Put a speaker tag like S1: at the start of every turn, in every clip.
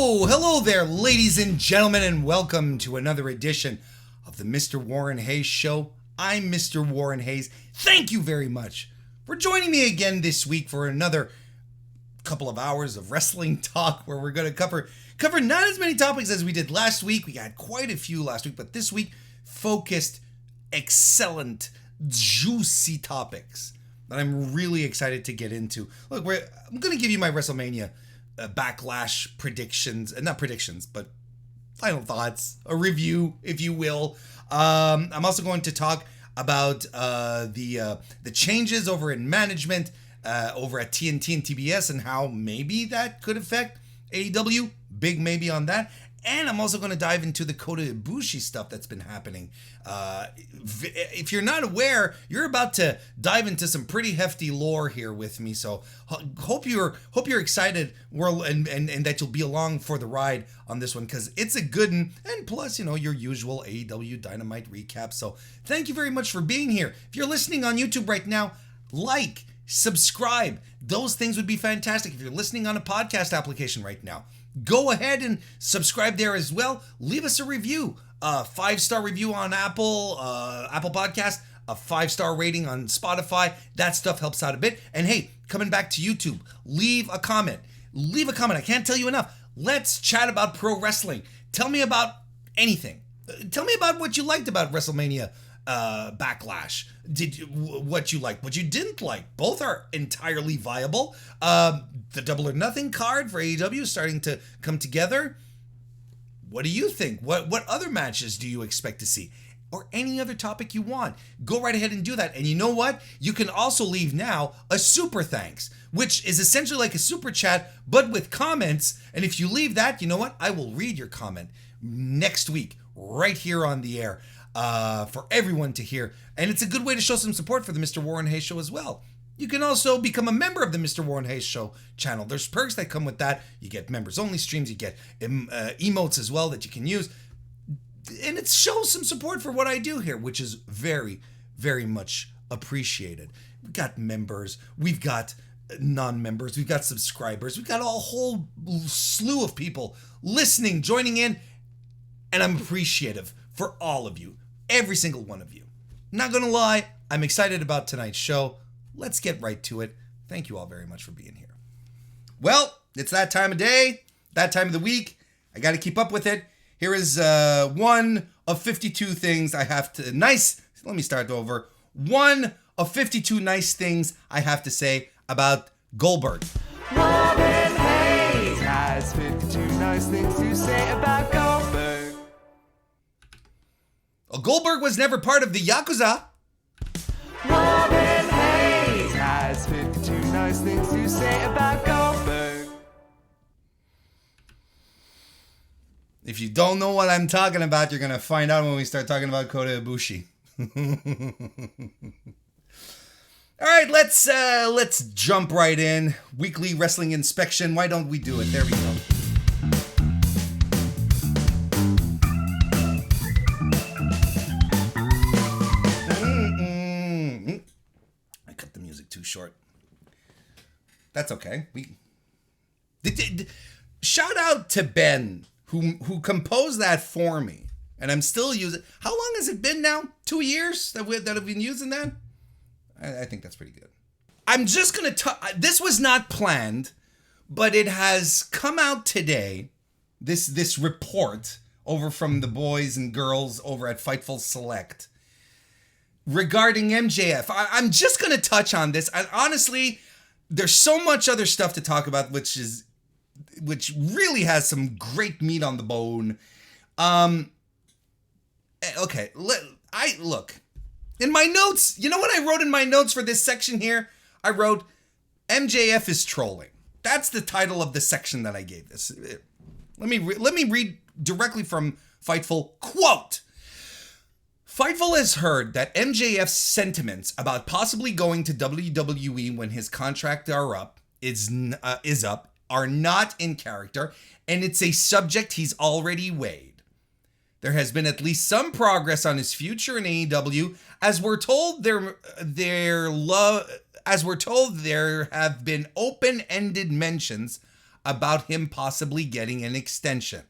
S1: Hello there, ladies and gentlemen, and welcome to another edition of the Mr. Warren Hayes Show. I'm Mr. Warren Hayes. Thank you very much for joining me again this week for another couple of hours of wrestling talk where we're going to cover not as many topics as we did last week. We had quite a few last week, but this week focused, excellent, juicy topics that I'm really excited to get into. Look, I'm going to give you my WrestleMania Backlash predictions, not predictions, but final thoughts, a review, if you will. I'm also going to talk about the changes over in management over at TNT and TBS and how maybe that could affect AEW. Big maybe on that. And I'm also going to dive into the Kota Ibushi stuff that's been happening. If you're not aware, you're about to dive into some pretty hefty lore here with me. So hope you're excited, and that you'll be along for the ride on this one, because it's a good one. And plus, your usual AEW Dynamite recap. So thank you very much for being here. If you're listening on YouTube right now, like, subscribe. Those things would be fantastic. If you're listening on a podcast application right now, go ahead and subscribe there as well. Leave us a review, a 5-star review on Apple Podcast, a 5-star rating on Spotify. That stuff helps out a bit. And hey, coming back to YouTube, leave a comment. I can't tell you enough. Let's chat about pro wrestling. Tell me about anything. Tell me about what you liked about WrestleMania Backlash. What you liked, what you didn't like. Both are entirely viable. The Double or Nothing card for AEW is starting to come together. What do you think? What other matches do you expect to see? Or any other topic you want. Go right ahead and do that. And you know what? You can also leave now a super thanks, which is essentially like a super chat, but with comments. And if you leave that, you know what? I will read your comment next week, right here on the air, for everyone to hear. And it's a good way to show some support for the Mr. Warren Hayes Show as well. You can also become a member of the Mr. Warren Hayes Show channel. There's perks that come with that. You get members-only streams. You get emotes as well that you can use. And it shows some support for what I do here, which is very, very much appreciated. We've got members. We've got non-members. We've got subscribers. We've got a whole slew of people listening, joining in. And I'm appreciative for all of you. Every single one of you. Not gonna lie, I'm excited about tonight's show. Let's get right to it. Thank you all very much for being here. Well, it's that time of day, that time of the week. I got to keep up with it. Here is one of 52 things I have to... Let me start over. One of 52 nice things I have to say about Goldberg.
S2: WrestleMania has 52 nice things to say about Goldberg.
S1: Well, Goldberg was never part of the Yakuza.
S2: WrestleMania has 52 nice things to say about Goldberg.
S1: If you don't know what I'm talking about, you're going to find out when we start talking about Kota Ibushi. All right, let's jump right in. Weekly wrestling inspection. Why don't we do it? There we go. I cut the music too short. That's okay. Shout out to Ben who composed that for me, and I'm still using. How long has it been now? 2 years that have been using that. I think that's pretty good. I'm just gonna. This was not planned, but it has come out today. This report over from the boys and girls over at Fightful Select regarding MJF. I'm just gonna touch on this. And honestly, there's so much other stuff to talk about, which really has some great meat on the bone. Okay, look. In my notes, you know what I wrote in my notes for this section here? I wrote, MJF is trolling. That's the title of the section that I gave this. Let me read directly from Fightful. Quote, Fightful has heard that MJF's sentiments about possibly going to WWE when his contract is up are not in character, and it's a subject he's already weighed. There has been at least some progress on his future in AEW, as we're told there have been open-ended mentions about him possibly getting an extension.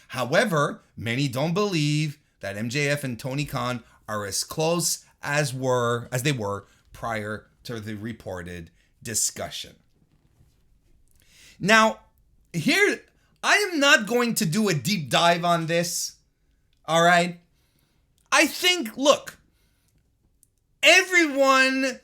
S1: However, many don't believe that MJF and Tony Khan are as close as they were prior to the reported discussion. Now, here, I am not going to do a deep dive on this, all right? I think, look, everyone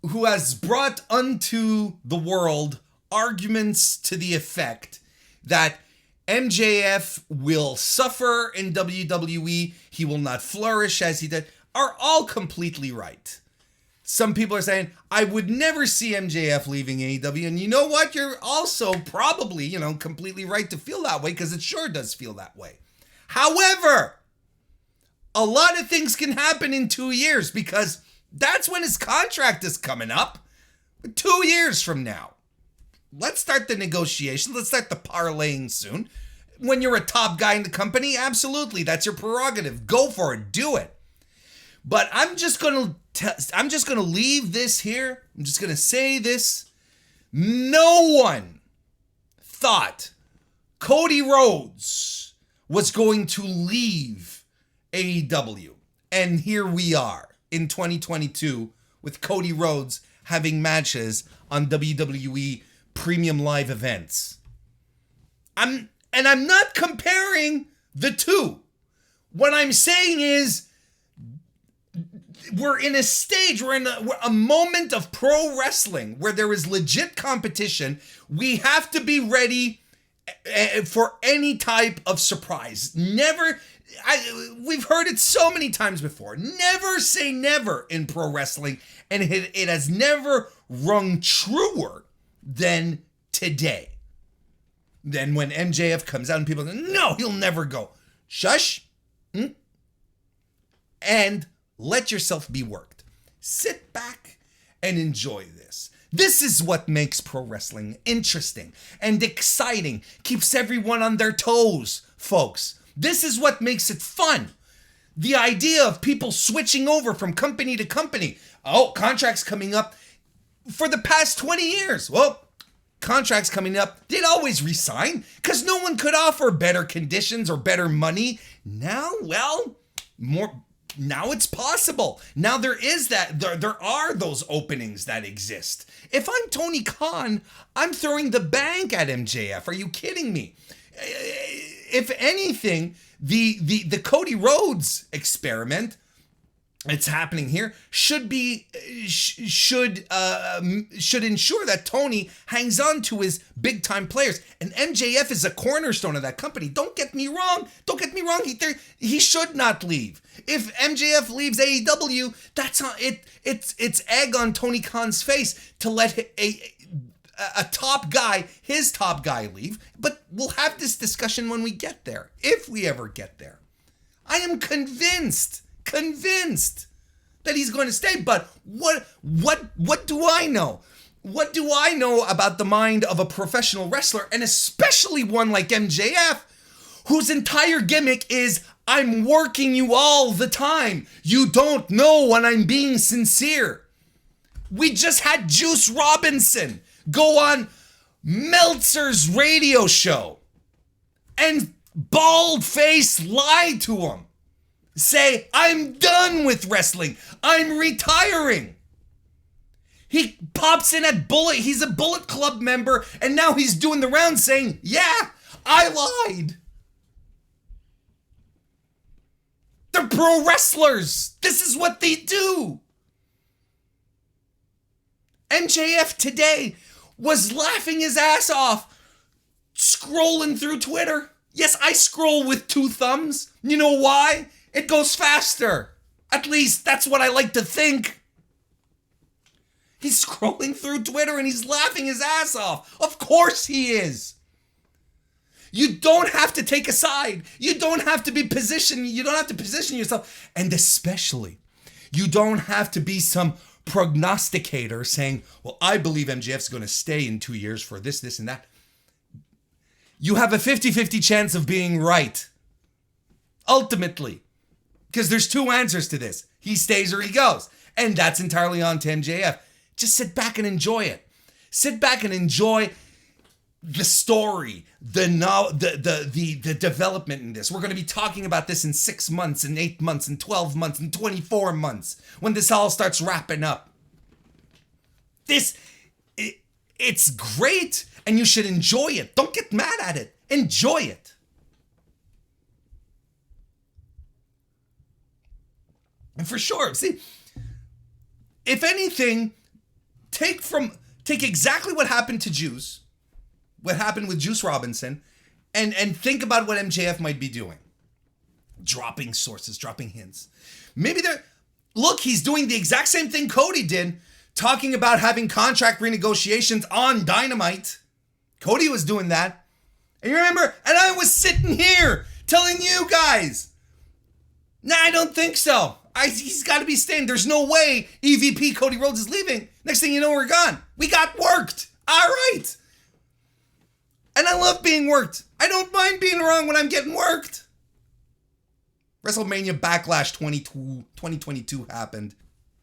S1: who has brought unto the world arguments to the effect that MJF will suffer in WWE, he will not flourish as he did, are all completely right. Some people are saying, I would never see MJF leaving AEW, and you know what? You're also probably, completely right to feel that way, because it sure does feel that way. However, a lot of things can happen in 2 years, because that's when his contract is coming up. 2 years from now. Let's start the negotiation. Let's start the parlaying soon. When you're a top guy in the company, absolutely, that's your prerogative. Go for it. Do it. But I'm just gonna leave this here. I'm just gonna say this. No one thought Cody Rhodes was going to leave AEW, and here we are in 2022 with Cody Rhodes having matches on WWE premium live events. I'm not comparing the two. What I'm saying is we're in a stage, we're in a moment of pro wrestling where there is legit competition. We have to be ready for any type of surprise. We've heard it so many times before. Never say never in pro wrestling, and it has never rung truer than today. Then when MJF comes out and people say, no, he'll never go. Shush. And let yourself be worked. Sit back and enjoy this. This is what makes pro wrestling interesting and exciting. Keeps everyone on their toes, folks. This is what makes it fun. The idea of people switching over from company to company. Oh, contracts coming up. For the past 20 years, well, contracts coming up, they'd always resign because no one could offer better conditions or better money. Now, well, now it's possible. Now there is that, there are those openings that exist. If I'm Tony Khan, I'm throwing the bank at MJF. Are you kidding me? If anything, the Cody Rhodes experiment, it's happening here, should ensure that Tony hangs on to his big time players, and MJF is a cornerstone of that company. Don't get me wrong. He should not leave. If MJF leaves AEW, that's it's egg on Tony Khan's face to let a top guy, his top guy, leave. But we'll have this discussion when we get there, if we ever get there. I am convinced that he's going to stay. But what do I know? What do I know about the mind of a professional wrestler, and especially one like MJF, whose entire gimmick is, I'm working you all the time. You don't know when I'm being sincere. We just had Juice Robinson go on Meltzer's radio show and bald-faced lie to him. Say, I'm done with wrestling. I'm retiring. He pops in at Bullet. He's a Bullet Club member, and now he's doing the rounds saying, yeah, I lied. They're pro wrestlers. This is what they do. MJF today was laughing his ass off, scrolling through Twitter. Yes, I scroll with 2 thumbs. You know why? It goes faster. At least that's what I like to think. He's scrolling through Twitter and he's laughing his ass off. Of course he is. You don't have to take a side. You don't have to be positioned. You don't have to position yourself. And especially, you don't have to be some prognosticator saying, well, I believe MJF's going to stay in 2 years for this, this, and that. You have a 50-50 chance of being right. Ultimately. Because there's 2 answers to this. He stays or he goes. And that's entirely on to MJF. Just sit back and enjoy it. Sit back and enjoy the story, the development in this. We're going to be talking about this in 6 months, in 8 months, in 12 months, in 24 months, when this all starts wrapping up. It's great, and you should enjoy it. Don't get mad at it. Enjoy it. And for sure, see, if anything, take exactly what happened to Juice, what happened with Juice Robinson, and think about what MJF might be doing. Dropping sources, dropping hints. Maybe he's doing the exact same thing Cody did, talking about having contract renegotiations on Dynamite. Cody was doing that. And you remember, and I was sitting here telling you guys, nah, I don't think so. He's got to be staying. There's no way EVP Cody Rhodes is leaving. Next thing you know, we're gone. We got worked. All right. And I love being worked. I don't mind being wrong when I'm getting worked. WrestleMania Backlash 2022 happened.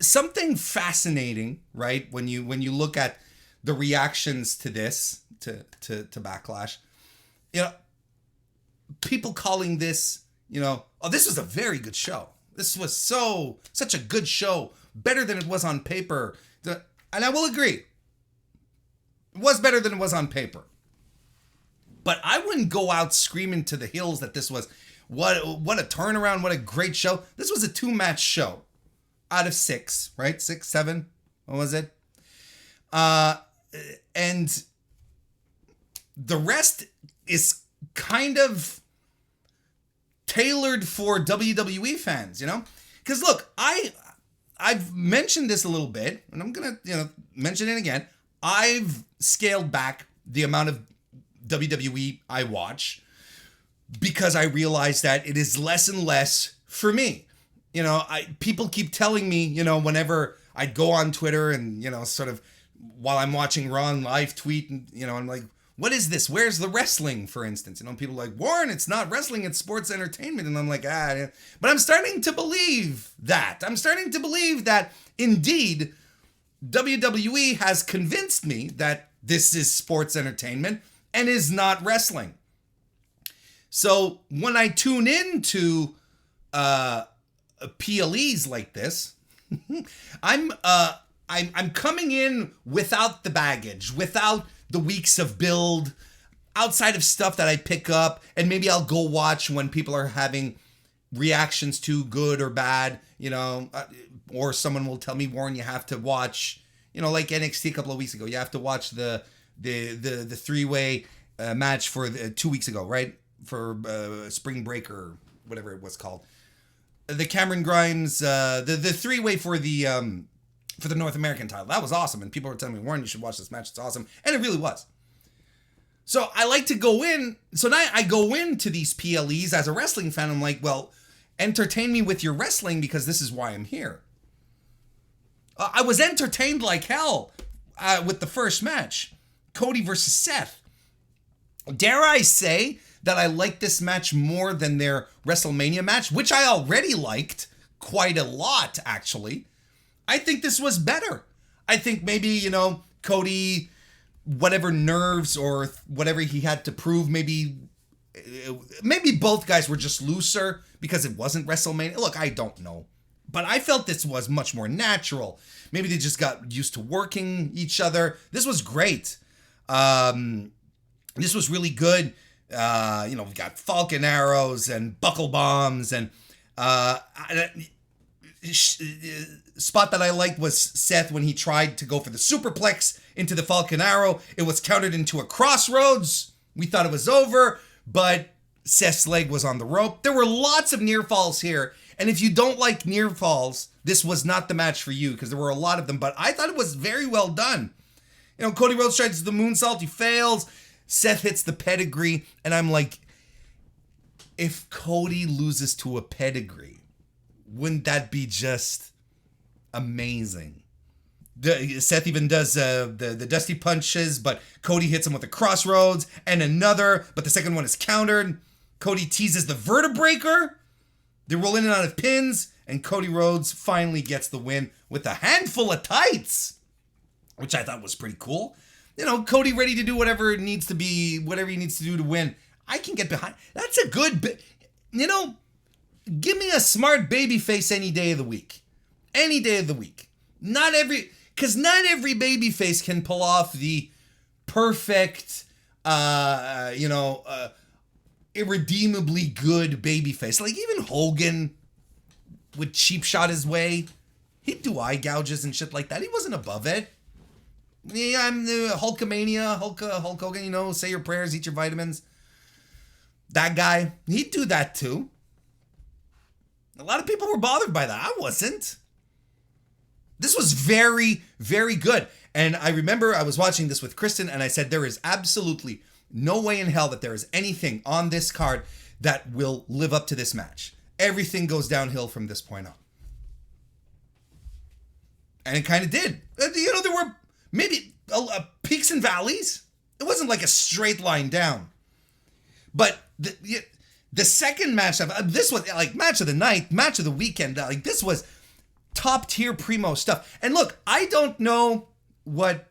S1: Something fascinating, right? When you look at the reactions to this, to Backlash, people calling this, oh, this was a very good show. This was such a good show, better than it was on paper. And I will agree, it was better than it was on paper. But I wouldn't go out screaming to the hills that this was, what a turnaround, what a great show. This was a 2-match show out of 6, right? 6, 7, what was it? And the rest is kind of tailored for WWE fans, Because look, I've mentioned this a little bit, and I'm going to, mention it again. I've scaled back the amount of WWE I watch because I realize that it is less and less for me. People keep telling me, whenever I'd go on Twitter and, sort of while I'm watching Raw and live tweet, and, I'm like, what is this? Where's the wrestling, for instance? People are like, Warren, it's not wrestling, it's sports entertainment. And I'm like, but I'm starting to believe that. I'm starting to believe that, indeed, WWE has convinced me that this is sports entertainment and is not wrestling. So when I tune into PLEs like this, I'm coming in without the baggage, without the weeks of build, outside of stuff that I pick up, and maybe I'll go watch when people are having reactions to, good or bad, or someone will tell me, Warren, you have to watch, like NXT a couple of weeks ago, you have to watch the 3-way match for 2 weeks ago, right? For Spring Break or whatever it was called. The Cameron Grimes, the 3-way for the North American title. That was awesome. And people were telling me, Warren, you should watch this match. It's awesome. And it really was. So I like to go in. So now I go into these PLEs as a wrestling fan. I'm like, well, entertain me with your wrestling because this is why I'm here. I was entertained like hell with the first match. Cody versus Seth. Dare I say that I like this match more than their WrestleMania match, which I already liked quite a lot, actually. I think this was better. I think maybe, Cody, whatever nerves or whatever he had to prove, maybe both guys were just looser because it wasn't WrestleMania. Look, I don't know. But I felt this was much more natural. Maybe they just got used to working each other. This was great. This was really good. We got Falcon Arrows and Buckle Bombs and spot that I liked was Seth when he tried to go for the superplex into the Falcon Arrow. It was countered into a crossroads. We thought it was over, but Seth's leg was on the rope. There were lots of near falls here. And if you don't like near falls, this was not the match for you because there were a lot of them, but I thought it was very well done. Cody Rhodes tries the moonsault. He fails. Seth hits the pedigree. And I'm like, if Cody loses to a pedigree, wouldn't that be just amazing? Seth even does the Dusty Punches, but Cody hits him with a crossroads and another, but the second one is countered. Cody teases the Vertebreaker. They roll in and out of pins, and Cody Rhodes finally gets the win with a handful of tights, which I thought was pretty cool. Cody ready to do whatever he needs to do to win. I can get behind. That's a good, give me a smart babyface any day of the week. Any day of the week. Because not every babyface can pull off the perfect, irredeemably good babyface. Like even Hogan would cheap shot his way. He'd do eye gouges and shit like that. He wasn't above it. Yeah, I'm the Hulkamania, Hulk Hogan, say your prayers, eat your vitamins. That guy, he'd do that too. A lot of people were bothered by that. I wasn't. This was very, very good. And I remember I was watching this with Kristen and I said, there is absolutely no way in hell that there is anything on this card that will live up to this match. Everything goes downhill from this point on. And it kind of did. There were maybe peaks and valleys. It wasn't like a straight line down. But the second match, this was like match of the night, match of the weekend. Like this was top tier primo stuff. And look, I don't know what,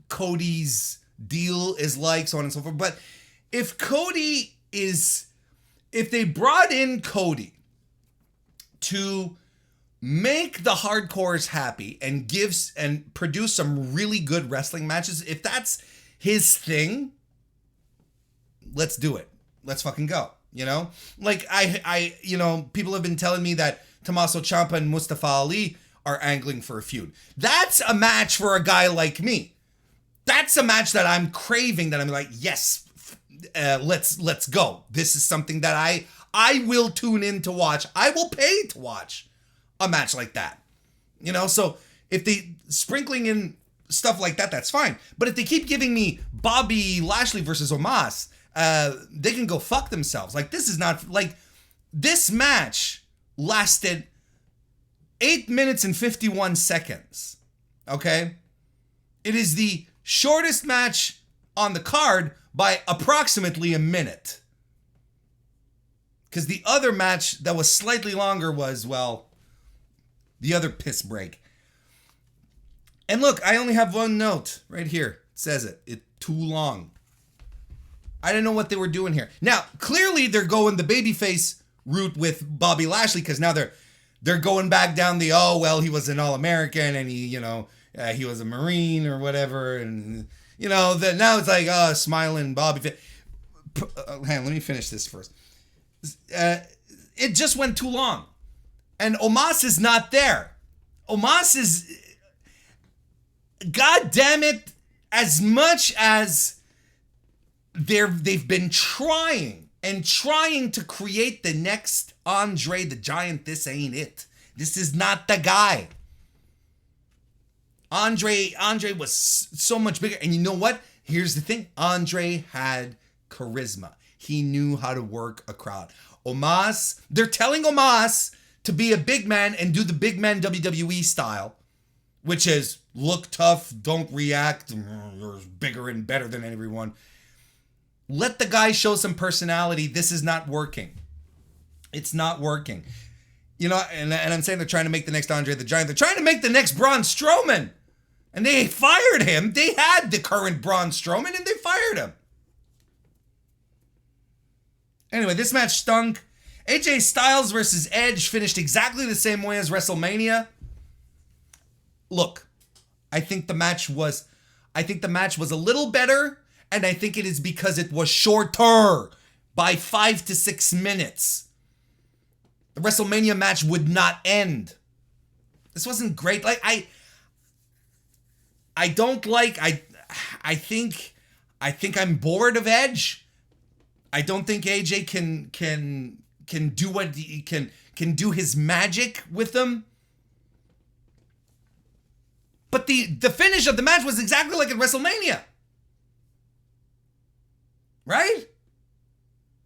S1: Cody's deal is like, so on and so forth. But if they brought in Cody to make the hardcores happy and produce some really good wrestling matches, if that's his thing, let's do it. Let's fucking go. Like people have been telling me that Tommaso Ciampa and Mustafa Ali are angling for a feud. That's a match for a guy like me. That's a match that I'm craving, that I'm like, yes, let's go. This is something that I will tune in to watch. I will pay to watch a match like that. So if they sprinkling in stuff like that, that's fine. But if they keep giving me Bobby Lashley versus Omos, they can go fuck themselves. Like this is not like this match lasted 8 minutes and 51 seconds. Okay? It is the shortest match on the card by approximately a minute. Because the other match that was slightly longer was, the other piss break. And look, I only have one note right here. It says it. It's too long. I didn't know what they were doing here. Now, clearly they're going the babyface route with Bobby Lashley, because now they're going back down the, he was an All-American and he was a Marine or whatever. And, now it's like, smiling Bobby. Hang on, let me finish this first. It just went too long. And Omos is not there. Omos is, God damn it, as much as they've been trying to create the next Andre the Giant, this ain't it. This is not the guy. Andre was so much bigger. And you know what? Here's the thing. Andre had charisma. He knew how to work a crowd. Omos, they're telling Omos to be a big man and do the big man WWE style, which is look tough, don't react, you're bigger and better than everyone. Let the guy show some personality. This is not working. It's not working. And I'm saying they're trying to make the next Andre the Giant. They're trying to make the next Braun Strowman. And they fired him. They had the current Braun Strowman and they fired him. Anyway, this match stunk. AJ Styles versus Edge finished exactly the same way as WrestleMania. Look, I think the match was a little better, and I think it is because it was shorter by 5 to 6 minutes. The WrestleMania match would not end. This wasn't great. Like I think I'm bored of Edge. I don't think AJ can do what he can do his magic with them. But the finish of the match was exactly like at WrestleMania. Right?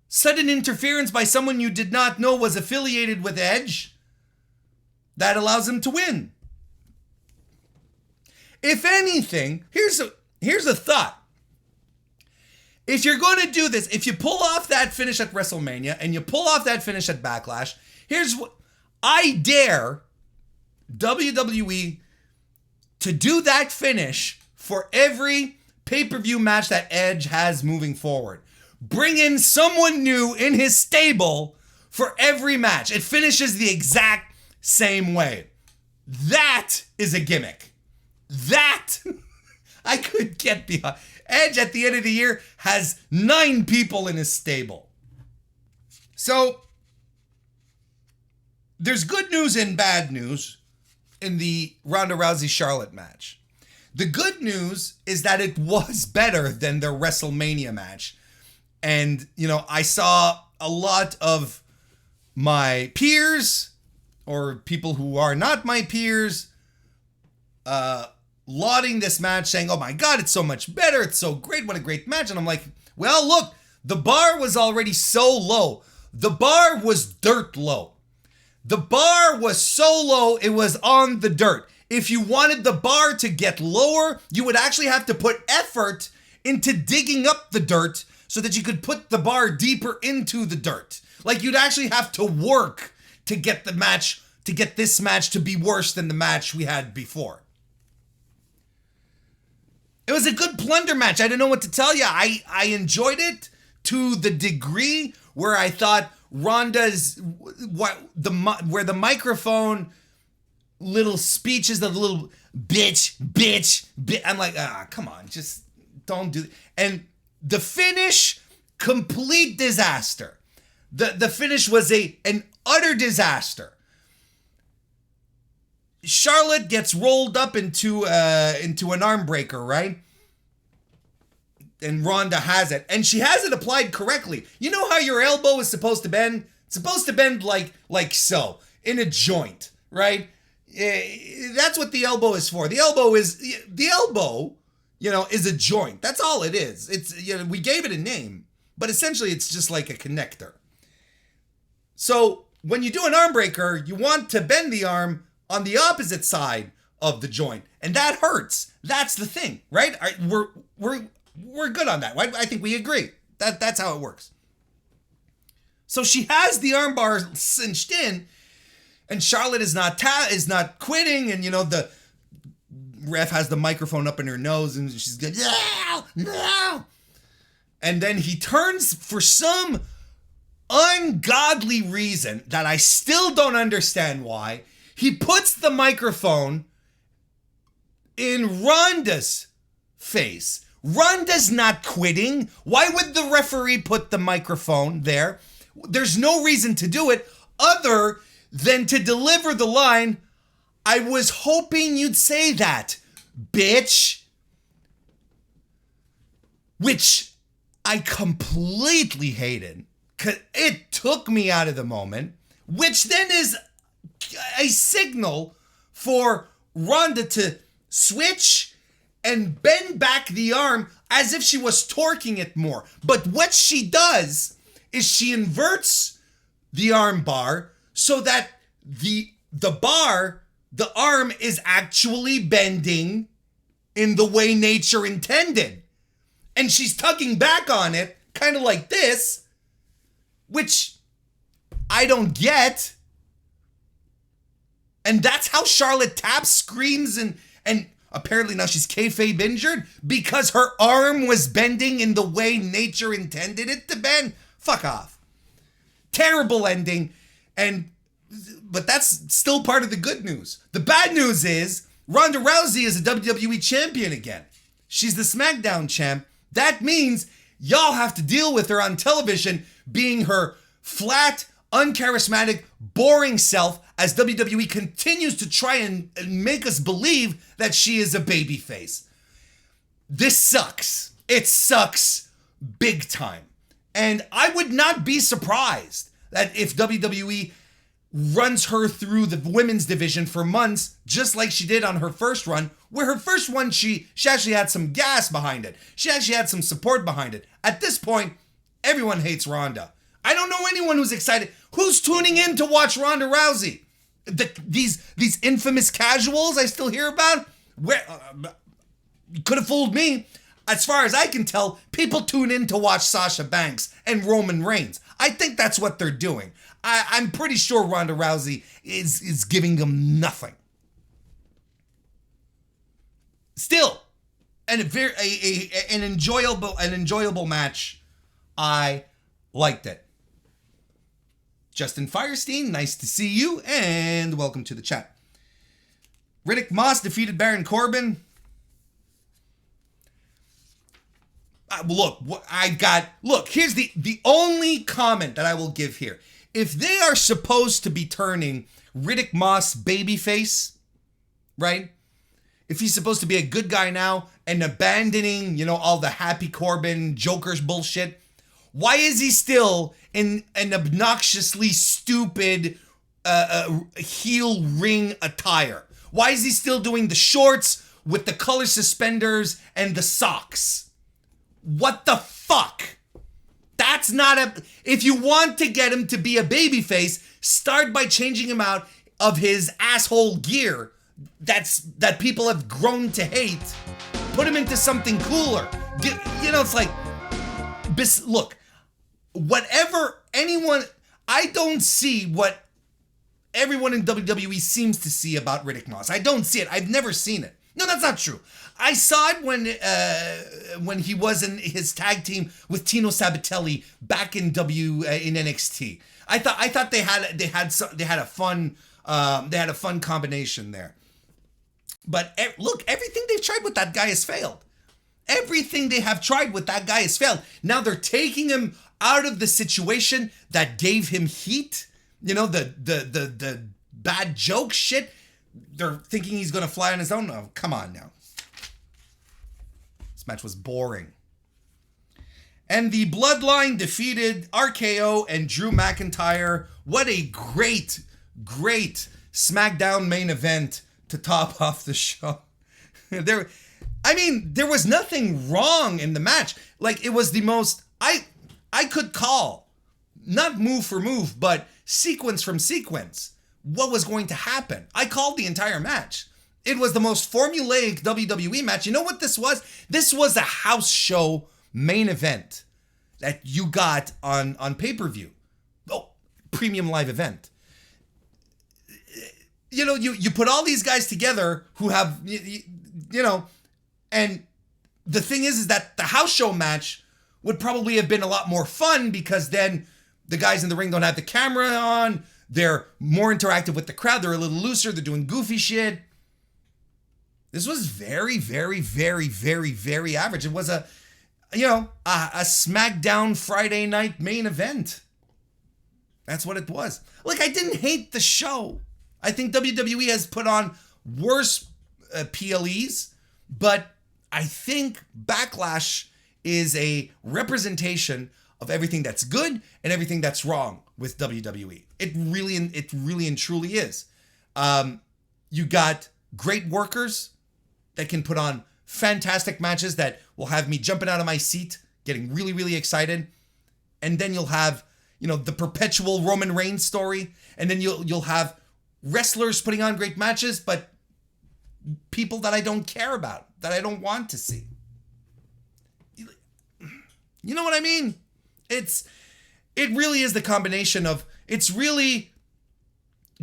S1: Sudden interference by someone you did not know was affiliated with Edge. That allows him to win. If anything, here's a thought. If you're going to do this, if you pull off that finish at WrestleMania and you pull off that finish at Backlash, here's what I dare WWE to do that finish for every pay-per-view match that Edge has moving forward. Bring in someone new in his stable for every match. It finishes the exact same way. That is a gimmick. That I could get behind. Edge at the end of the year has 9 people in his stable. So there's good news and bad news in the Ronda Rousey-Charlotte match. The good news is that it was better than their WrestleMania match. And, I saw a lot of my peers or people who are not my peers lauding this match, saying, oh my God, it's so much better. It's so great. What a great match. And I'm like, well, look, the bar was already so low. The bar was dirt low. The bar was so low, it was on the dirt. If you wanted the bar to get lower, you would actually have to put effort into digging up the dirt so that you could put the bar deeper into the dirt. Like you'd actually have to work to get this match to be worse than the match we had before. It was a good plunder match. I don't know what to tell you. I enjoyed it to the degree where I thought Ronda's where the microphone little speeches, the little bitch. I'm like, come on, just don't do it. And the finish, complete disaster. The finish was an utter disaster. Charlotte gets rolled up into an arm breaker, right? And Ronda has it. And she has it applied correctly. You know how your elbow is supposed to bend? It's supposed to bend like so, in a joint, right? That's what the elbow is for. The elbow, is a joint. That's all it is. It's, we gave it a name, but essentially it's just like a connector. So when you do an arm breaker, you want to bend the arm on the opposite side of the joint, and that hurts. That's the thing, right? We're good on that, right? I think we agree. That's how it works. So she has the arm bar cinched in, and Charlotte is not quitting, and the ref has the microphone up in her nose, and she's going, no. And then he turns for some ungodly reason that I still don't understand why. He puts the microphone in Ronda's face. Ronda's not quitting. Why would the referee put the microphone there? There's no reason to do it other than to deliver the line, I was hoping you'd say that, bitch. Which I completely hated, because it took me out of the moment, which then is a signal for Ronda to switch and bend back the arm as if she was torquing it more. But what she does is she inverts the arm bar so that the arm is actually bending in the way nature intended. And she's tugging back on it, kind of like this, which I don't get. And that's how Charlotte taps, screams, and apparently now she's kayfabe injured because her arm was bending in the way nature intended it to bend. Fuck off. Terrible ending. But that's still part of the good news. The bad news is Ronda Rousey is a WWE champion again. She's the SmackDown champ. That means y'all have to deal with her on television being her flat, uncharismatic, boring self as WWE continues to try and make us believe that she is a babyface. This sucks. It sucks big time. And I would not be surprised that if WWE runs her through the women's division for months, just like she did on her first run, where her first one, she actually had some gas behind it. She actually had some support behind it. At this point, everyone hates Ronda. I don't know anyone who's excited. Who's tuning in to watch Ronda Rousey? These infamous casuals I still hear about? Could have fooled me. As far as I can tell, people tune in to watch Sasha Banks and Roman Reigns. I think that's what they're doing. I'm pretty sure Ronda Rousey is giving them nothing. Still, an enjoyable match. I liked it. Justin Firestein, nice to see you, and welcome to the chat. Riddick Moss defeated Baron Corbin. Here's the only comment that I will give here. If they are supposed to be turning Riddick Moss babyface, right? If he's supposed to be a good guy now and abandoning, all the Happy Corbin Joker's bullshit, why is he still in an obnoxiously stupid heel ring attire? Why is he still doing the shorts with the color suspenders and the socks? What the fuck? That's not if you want to get him to be a babyface, start by changing him out of his asshole gear that people have grown to hate. Put him into something cooler. It's like, look, I don't see what everyone in WWE seems to see about Riddick Moss. I don't see it. I've never seen it. No, that's not true. I saw it when he was in his tag team with Tino Sabatelli back in NXT. I thought they had a fun combination there. But look, everything they've tried with that guy has failed. Everything they have tried with that guy has failed. Now they're taking him out of the situation that gave him heat. The bad joke shit. They're thinking he's going to fly on his own. Oh, come on now. This match was boring. And the Bloodline defeated RKO and Drew McIntyre. What a great SmackDown main event to top off the show. There was nothing wrong in the match. Like, it was the most, I could call, not move for move, but sequence from sequence, what was going to happen. I called the entire match. It was the most formulaic WWE match. You know what this was? This was a house show main event that you got on pay-per-view. Oh, premium live event. You put all these guys together who have, and the thing is that the house show match would probably have been a lot more fun because then the guys in the ring don't have the camera on. They're more interactive with the crowd. They're a little looser. They're doing goofy shit. This was very, very, very, very, very average. It was a SmackDown Friday night main event. That's what it was. Look, I didn't hate the show. I think WWE has put on worse PLEs, but I think Backlash is a representation of everything that's good and everything that's wrong with WWE. It really and truly is. You got great workers that can put on fantastic matches that will have me jumping out of my seat, getting really, really excited. And then you'll have, the perpetual Roman Reigns story. And then you'll have wrestlers putting on great matches, but people that I don't care about, that I don't want to see. You know what I mean? It really is the combination of, it's really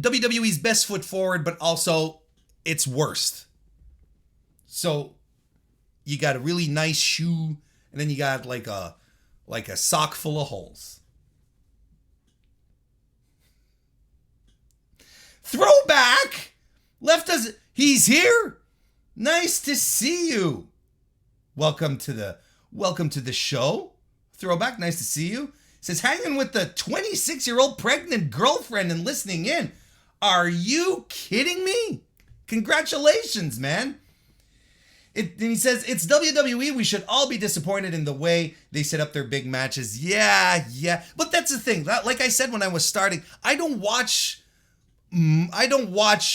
S1: WWE's best foot forward, but also its worst. So you got a really nice shoe, and then you got like a sock full of holes. Throwback left us. He's here. Nice to see you. Welcome to the show. Throwback, nice to see you. Says, hanging with the 26-year-old pregnant girlfriend and listening in. Are you kidding me? Congratulations, man. He says, it's WWE. We should all be disappointed in the way they set up their big matches. Yeah. But that's the thing. Like I said when I was starting, I don't watch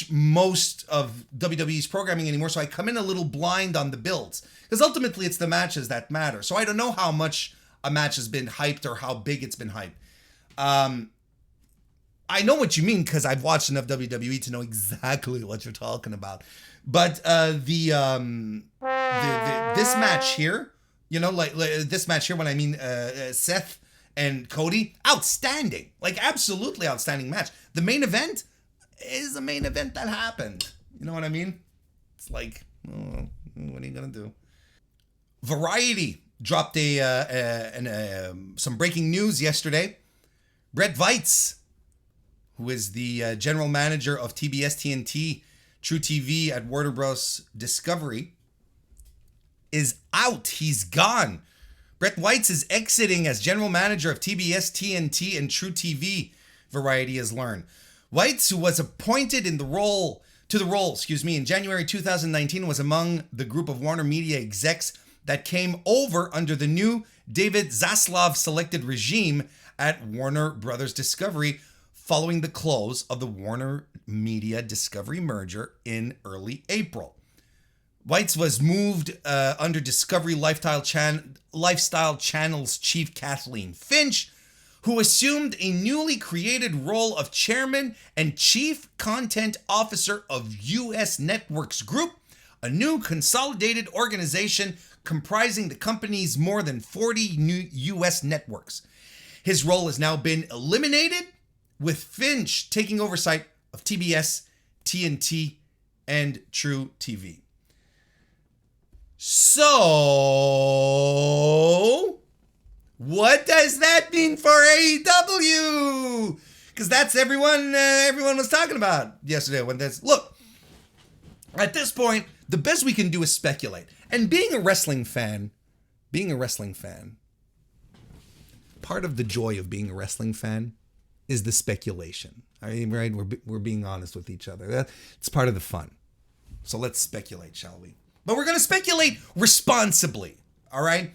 S1: most of WWE's programming anymore, so I come in a little blind on the builds. Because ultimately, it's the matches that matter. So I don't know how much a match has been hyped or how big it's been hyped. I know what you mean because I've watched enough WWE to know exactly what you're talking about. But this match here, this match here, when I mean Seth and Cody, outstanding, like absolutely outstanding match. The main event is a main event that happened. You know what I mean? It's like, oh, what are you gonna do? Variety dropped some breaking news yesterday. Brett Weitz, who is the general manager of TBS TNT, True TV at Warner Bros. Discovery, is out. He's gone. Brett Weitz is exiting as general manager of TBS TNT and True TV, Variety has learned. Weitz, who was appointed in the role in January 2019, was among the group of Warner Media execs that came over under the new David Zaslav selected regime at Warner Brothers Discovery following the close of the Warner Media Discovery merger in early April. Weitz was moved under Discovery Lifestyle Channel's chief Kathleen Finch, who assumed a newly created role of chairman and chief content officer of U.S. Networks Group, a new consolidated organization comprising the company's more than 40 new U.S. networks. His role has now been eliminated, with Finch taking oversight of TBS, TNT, and True TV. So, what does that mean for AEW? Because that's everyone was talking about yesterday. Look, at this point, the best we can do is speculate. And being a wrestling fan, part of the joy of being a wrestling fan is the speculation. I mean, right? We're being honest with each other. It's part of the fun. So let's speculate, shall we? But we're going to speculate responsibly, all right?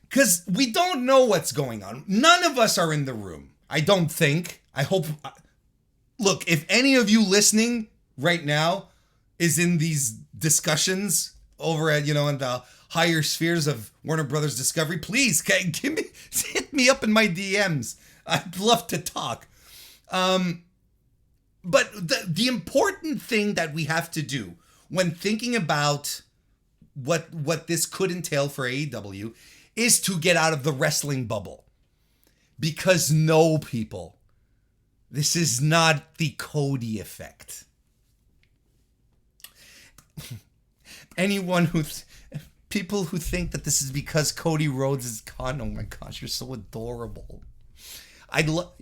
S1: Because we don't know what's going on. None of us are in the room. I don't think. I hope. Look, if any of you listening right now is in these discussions over at, in the higher spheres of Warner Brothers Discovery, please hit me up in my DMs. I'd love to talk. But the important thing that we have to do when thinking about what this could entail for AEW is to get out of the wrestling bubble. Because no, people, this is not the Cody effect. People who think that this is because Cody Rhodes is gone, oh my gosh, you're so adorable. I'd love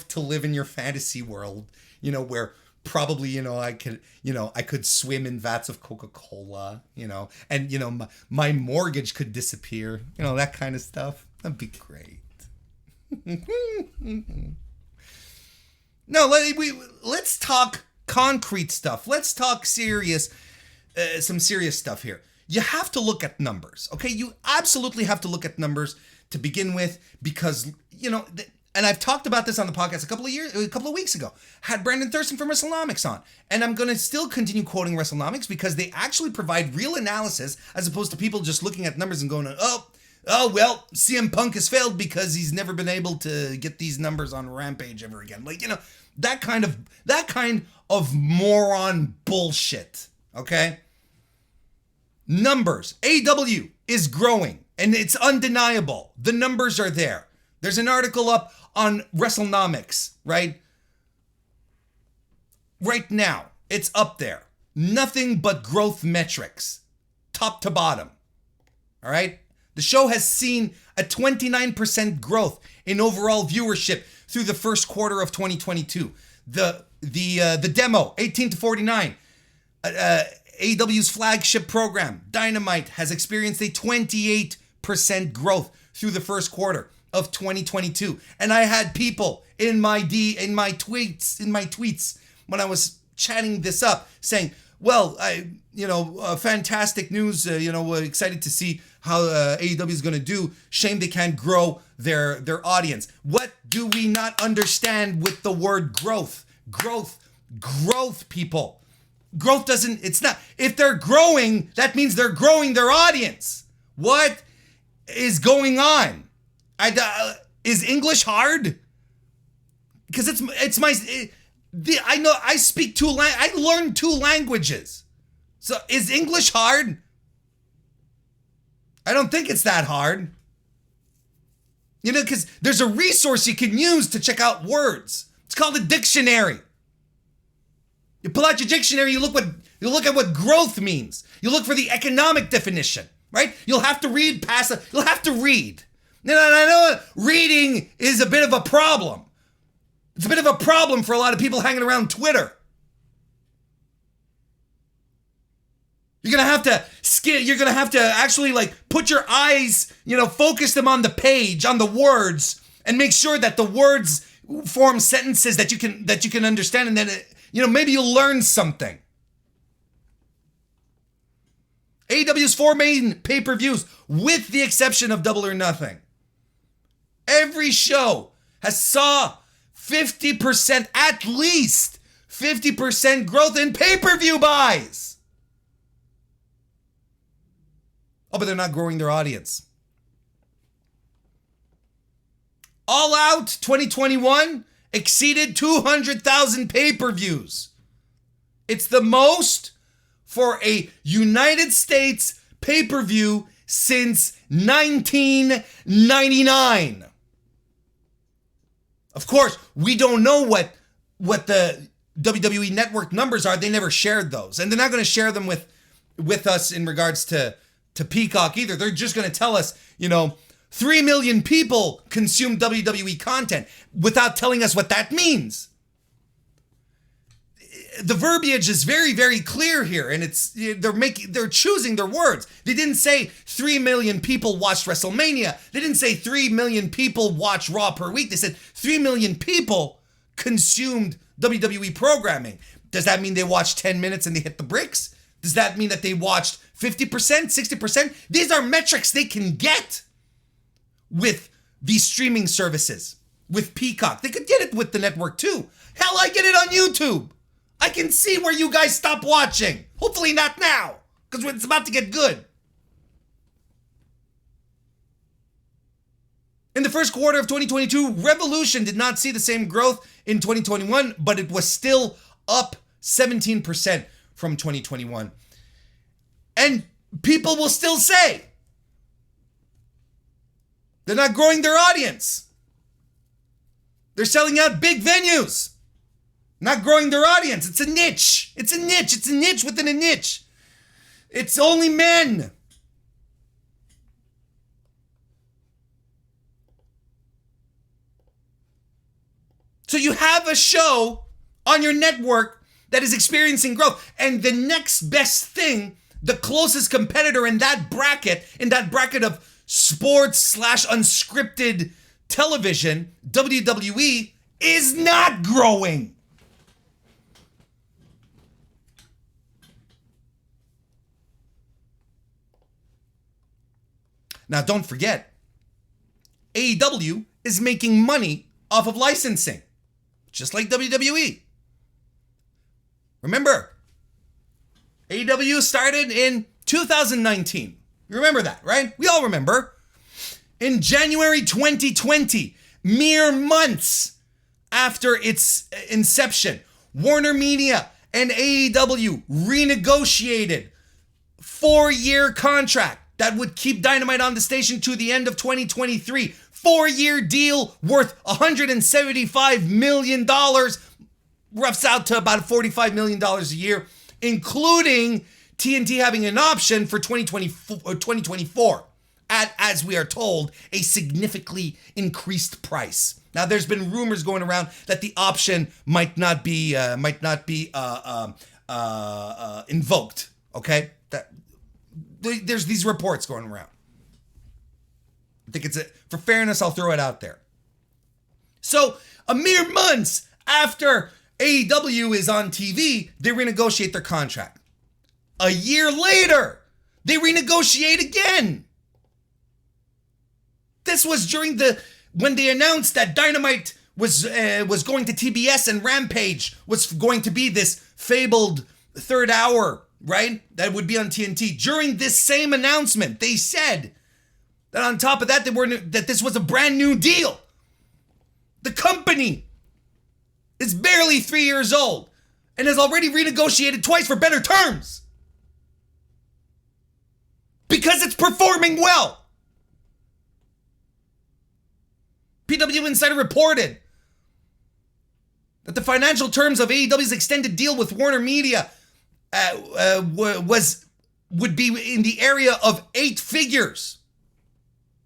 S1: to live in your fantasy world, where probably, I could swim in vats of Coca-Cola, and, my mortgage could disappear, that kind of stuff. That'd be great. No, let's talk concrete stuff. Let's talk some serious stuff here. You have to look at numbers, okay? You absolutely have to look at numbers to begin with, because, and I've talked about this on the podcast a couple of weeks ago. Had Brandon Thurston from WrestleNomics on. And I'm going to still continue quoting WrestleNomics because they actually provide real analysis as opposed to people just looking at numbers and going, oh, well, CM Punk has failed because he's never been able to get these numbers on Rampage ever again. That kind of moron bullshit, okay? Numbers. AEW is growing, and it's undeniable. The numbers are there. There's an article up on WrestleNomics, right? Right now, it's up there. Nothing but growth metrics, top to bottom. All right? The show has seen a 29% growth in overall viewership through the first quarter of 2022. The demo, 18 to 49, AEW's flagship program, Dynamite, has experienced a 28% growth through the first quarter of 2022. And I had people in my tweets when I was chatting this up saying, well, fantastic news, excited to see how AEW is going to do. Shame they can't grow their audience. What do we not understand with the word growth? Growth, people. Growth if they're growing, that means they're growing their audience. What is going on? Is English hard? Because I know I speak I learned 2 languages. So is English hard? I don't think it's that hard. Because there's a resource you can use to check out words. It's called a dictionary. You pull out your dictionary, you look at what growth means. You look for the economic definition. right? You'll have to read past it. You'll have to read. Now, I know reading is a bit of a problem. It's a bit of a problem for a lot of people hanging around Twitter. You're going to have to you're going to have to actually put your eyes, focus them on the page, on the words, and make sure that the words form sentences that you can understand, and then maybe you'll learn something. AEW's 4 main pay-per-views, with the exception of Double or Nothing, every show has saw 50%, at least 50% growth in pay-per-view buys. Oh, but they're not growing their audience. All Out 2021 exceeded 200,000 pay-per-views. It's the most for a United States pay-per-view since 1999. Of course, we don't know what the WWE Network numbers are. They never shared those. And they're not going to share them with us in regards to Peacock either. They're just going to tell us, 3 million people consume WWE content without telling us what that means. The verbiage is very, very clear here, and they're choosing their words. They didn't say 3 million people watched WrestleMania. They didn't say 3 million people watch Raw per week. They said 3 million people consumed WWE programming. Does that mean they watched 10 minutes and they hit the bricks? Does that mean that they watched 50%, 60%? These are metrics they can get with these streaming services, with Peacock. They could get it with the network too. Hell, I get it on YouTube. I can see where you guys stop watching. Hopefully not now, because it's about to get good. In the first quarter of 2022, Revolution did not see the same growth in 2021, but it was still up 17% from 2021. And people will still say they're not growing their audience. They're selling out big venues. Not growing their audience. It's a niche. It's a niche. It's a niche within a niche. It's only men. So you have a show on your network that is experiencing growth, and the next best thing, the closest competitor in that bracket of sports / unscripted television, WWE, is not growing. Now, don't forget, AEW is making money off of licensing, just like WWE. Remember, AEW started in 2019. You remember that, right? We all remember. In January 2020, mere months after its inception, Warner Media and AEW renegotiated 4-year contract that would keep Dynamite on the station to the end of 2023. 4-year deal worth $175 million, roughs out to about $45 million a year, including TNT having an option for 2024 at, as we are told, a significantly increased price. Now, there's been rumors going around that the option might not be invoked. Okay, there's these reports going around. I think for fairness, I'll throw it out there. So, a mere months after AEW is on TV, they renegotiate their contract. A year later, they renegotiate again. This was when they announced that Dynamite was going to TBS and Rampage was going to be this fabled third hour, right? That would be on TNT. During this same announcement, they said that on top of that, that this was a brand new deal. The company is barely 3 years old and has already renegotiated twice for better terms. Because it's performing well. PW Insider reported that the financial terms of AEW's extended deal with Warner Media was would be in the area of 8 figures,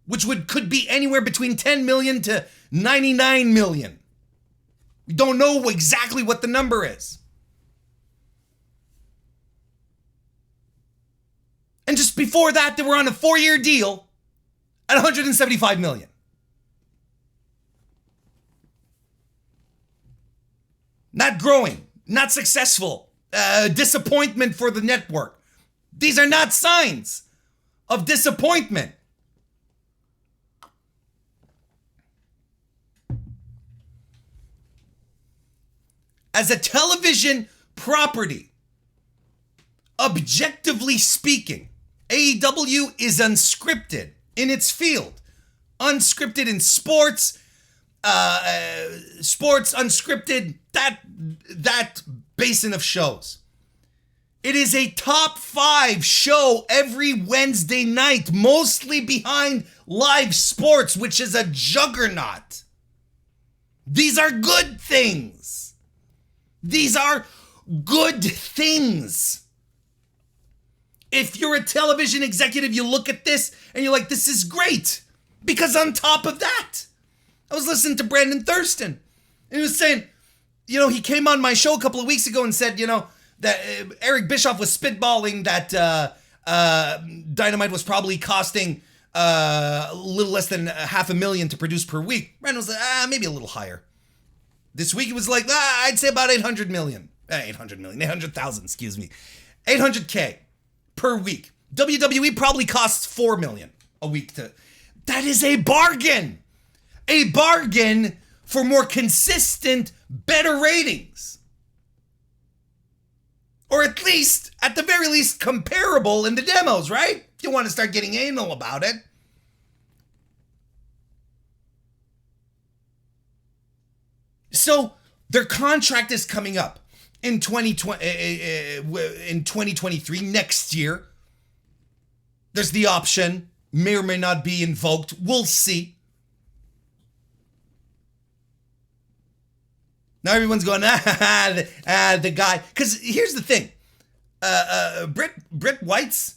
S1: which could be anywhere between 10 million to 99 million. We don't know exactly what the number is. And just before that, they were on a 4-year deal at 175 million. Not growing, not successful, disappointment for the network. These are not signs of disappointment. As a television property, objectively speaking, AEW is unscripted in its field. Unscripted in sports, unscripted, that basin of shows. It is a top 5 show every Wednesday night, mostly behind live sports, which is a juggernaut. These are good things. These are good things. If you're a television executive, you look at this and you're like, this is great. Because on top of that, I was listening to Brandon Thurston and he was saying, he came on my show a couple of weeks ago and said, that Eric Bischoff was spitballing that Dynamite was probably costing a little less than $500,000 to produce per week. Brandon was like, maybe a little higher. This week it was like, I'd say about 800,000, excuse me. 800K per week. WWE probably costs $4 million a week that is a bargain. A bargain for more consistent, better ratings. Or at the very least, comparable in the demos, right? If you want to start getting anal about it. So their contract is coming up in 2023, next year. There's the option, may or may not be invoked. We'll see. Now everyone's going, the guy. Because here's the thing. Britt White's,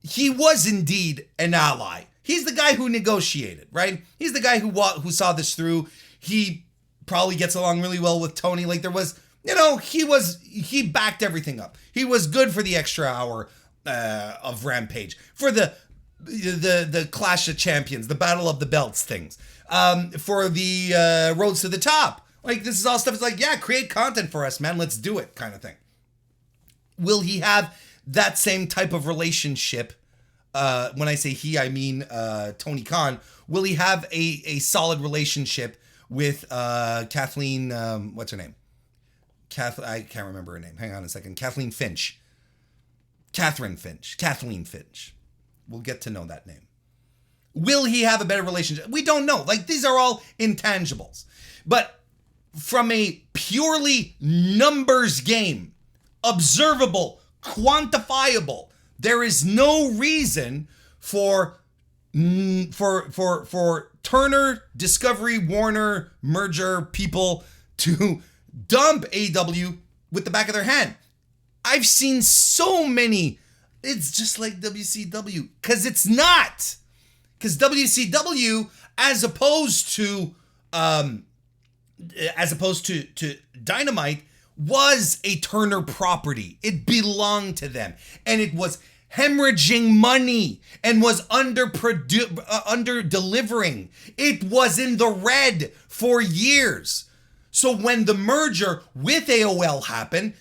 S1: he was indeed an ally. He's the guy who negotiated, right? He's the guy who saw this through. He probably gets along really well with Tony. Like there was, he backed everything up. He was good for the extra hour of Rampage, for the Clash of Champions, the Battle of the Belts things, for the Roads to the Top. Like this is all stuff. It's like, yeah, create content for us, man. Let's do it, kind of thing. Will he have that same type of relationship? When I say he, I mean Tony Khan. Will he have a solid relationship with Kathleen, what's her name? I can't remember her name. Hang on a second. Kathleen Finch. Kathleen Finch. We'll get to know that name. Will he have a better relationship? We don't know. Like, these are all intangibles. But from a purely numbers game, observable, quantifiable, there is no reason for Turner, Discovery, Warner, merger people to dump AEW with the back of their hand. I've seen so many, it's just like WCW, because it's not. Because WCW, as opposed to Dynamite, was a Turner property. It belonged to them, and it was hemorrhaging money and was under delivering. It was in the red for years. So when the merger with AOL happened,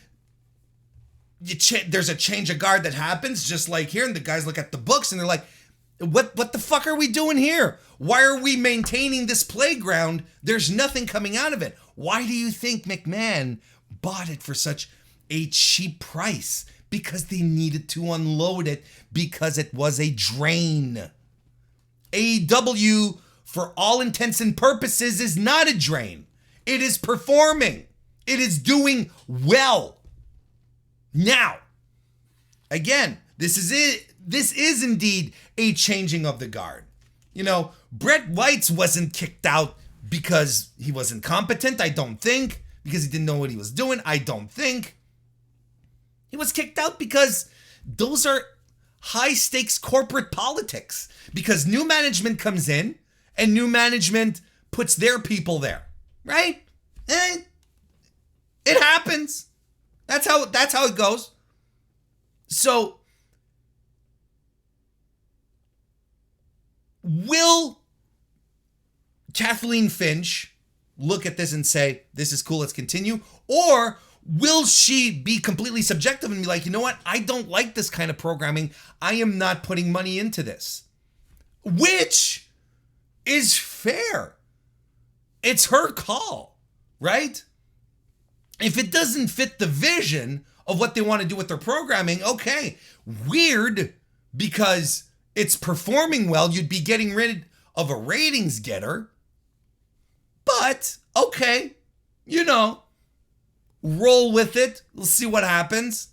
S1: there's a change of guard that happens, just like here, and the guys look at the books and they're like, what the fuck are we doing here? Why are we maintaining this playground? There's nothing coming out of it. Why do you think McMahon bought it for such a cheap price? Because they needed to unload it, because it was a drain. AEW, for all intents and purposes, is not a drain. It is performing. It is doing well. Now, again, this is it. This is indeed a changing of the guard. Bret White's wasn't kicked out because he was incompetent, I don't think. Because he didn't know what he was doing, I don't think. He was kicked out because those are high stakes corporate politics because new management comes in and new management puts their people there, right? And it happens. That's how it goes. So will Kathleen Finch look at this and say, this is cool, let's continue? Or will she be completely subjective and be like, you know what? I don't like this kind of programming. I am not putting money into this. Which is fair. It's her call, right? If it doesn't fit the vision of what they want to do with their programming, okay. Weird because it's performing well. You'd be getting rid of a ratings getter. But, okay, roll with it. We'll see what happens.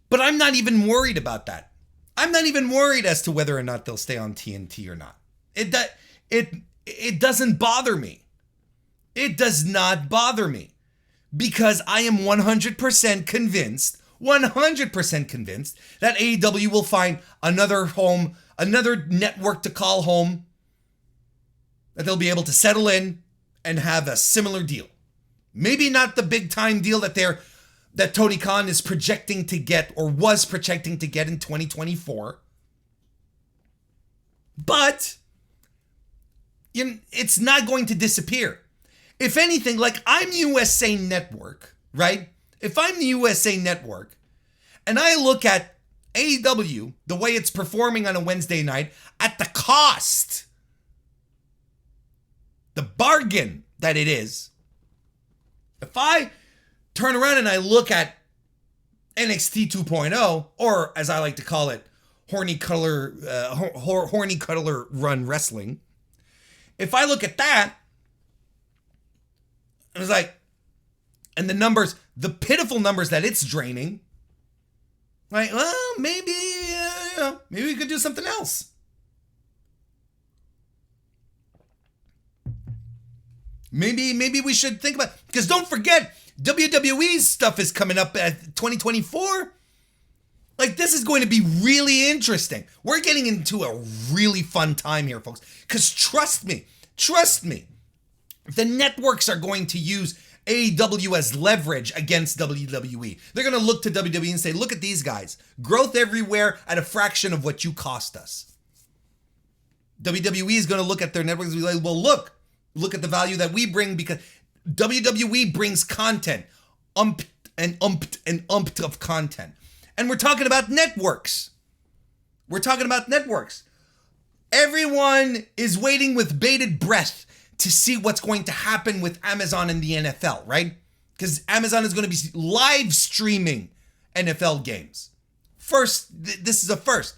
S1: But I'm not even worried about that. I'm not even worried as to whether or not they'll stay on TNT or not. It doesn't bother me. It does not bother me because I am 100% convinced that AEW will find another home, another network to call home, that they'll be able to settle in and have a similar deal. Maybe not the big time deal that Tony Khan is projecting to get or was projecting to get in 2024. But it's not going to disappear. If anything, like I'm USA Network, right? If I'm the USA Network and I look at AEW, the way it's performing on a Wednesday night, at the cost, the bargain that it is, if I turn around and I look at NXT 2.0, or as I like to call it, horny cuddler run wrestling, if I look at that, it was like, and the numbers, the pitiful numbers that it's draining, like, well, maybe we could do something else. Maybe we should think about, because don't forget, WWE's stuff is coming up at 2024. Like, this is going to be really interesting. We're getting into a really fun time here, folks. Because trust me, the networks are going to use AEW as leverage against WWE. They're going to look to WWE and say, look at these guys. Growth everywhere at a fraction of what you cost us. WWE is going to look at their networks and be like, well, look at the value that we bring, because WWE brings content. Umped of content. And we're talking about networks. Everyone is waiting with bated breath to see what's going to happen with Amazon and the NFL, right? Because Amazon is going to be live streaming NFL games. This is a first.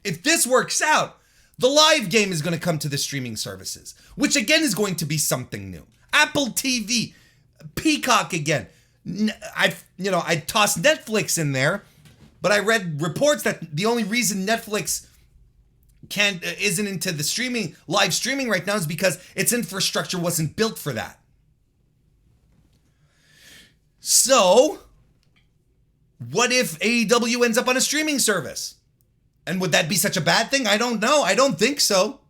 S1: If this works out, the live game is going to come to the streaming services, which again is going to be something new. Apple TV, Peacock again. I tossed Netflix in there, but I read reports that the only reason Netflix isn't into the live streaming right now is because its infrastructure wasn't built for that. So, what if AEW ends up on a streaming service? And would that be such a bad thing? I don't know. I don't think so.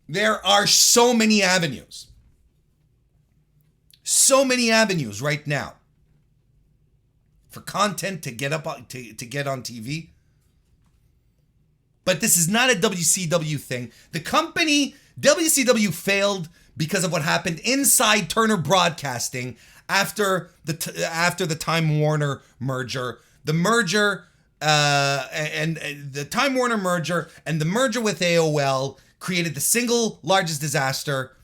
S1: There are so many avenues. So many avenues right now for content to get to get on TV. But this is not a WCW thing. The company, WCW, failed because of what happened inside Turner Broadcasting after the Time Warner merger. The merger and the Time Warner merger and the merger with AOL created the single largest disaster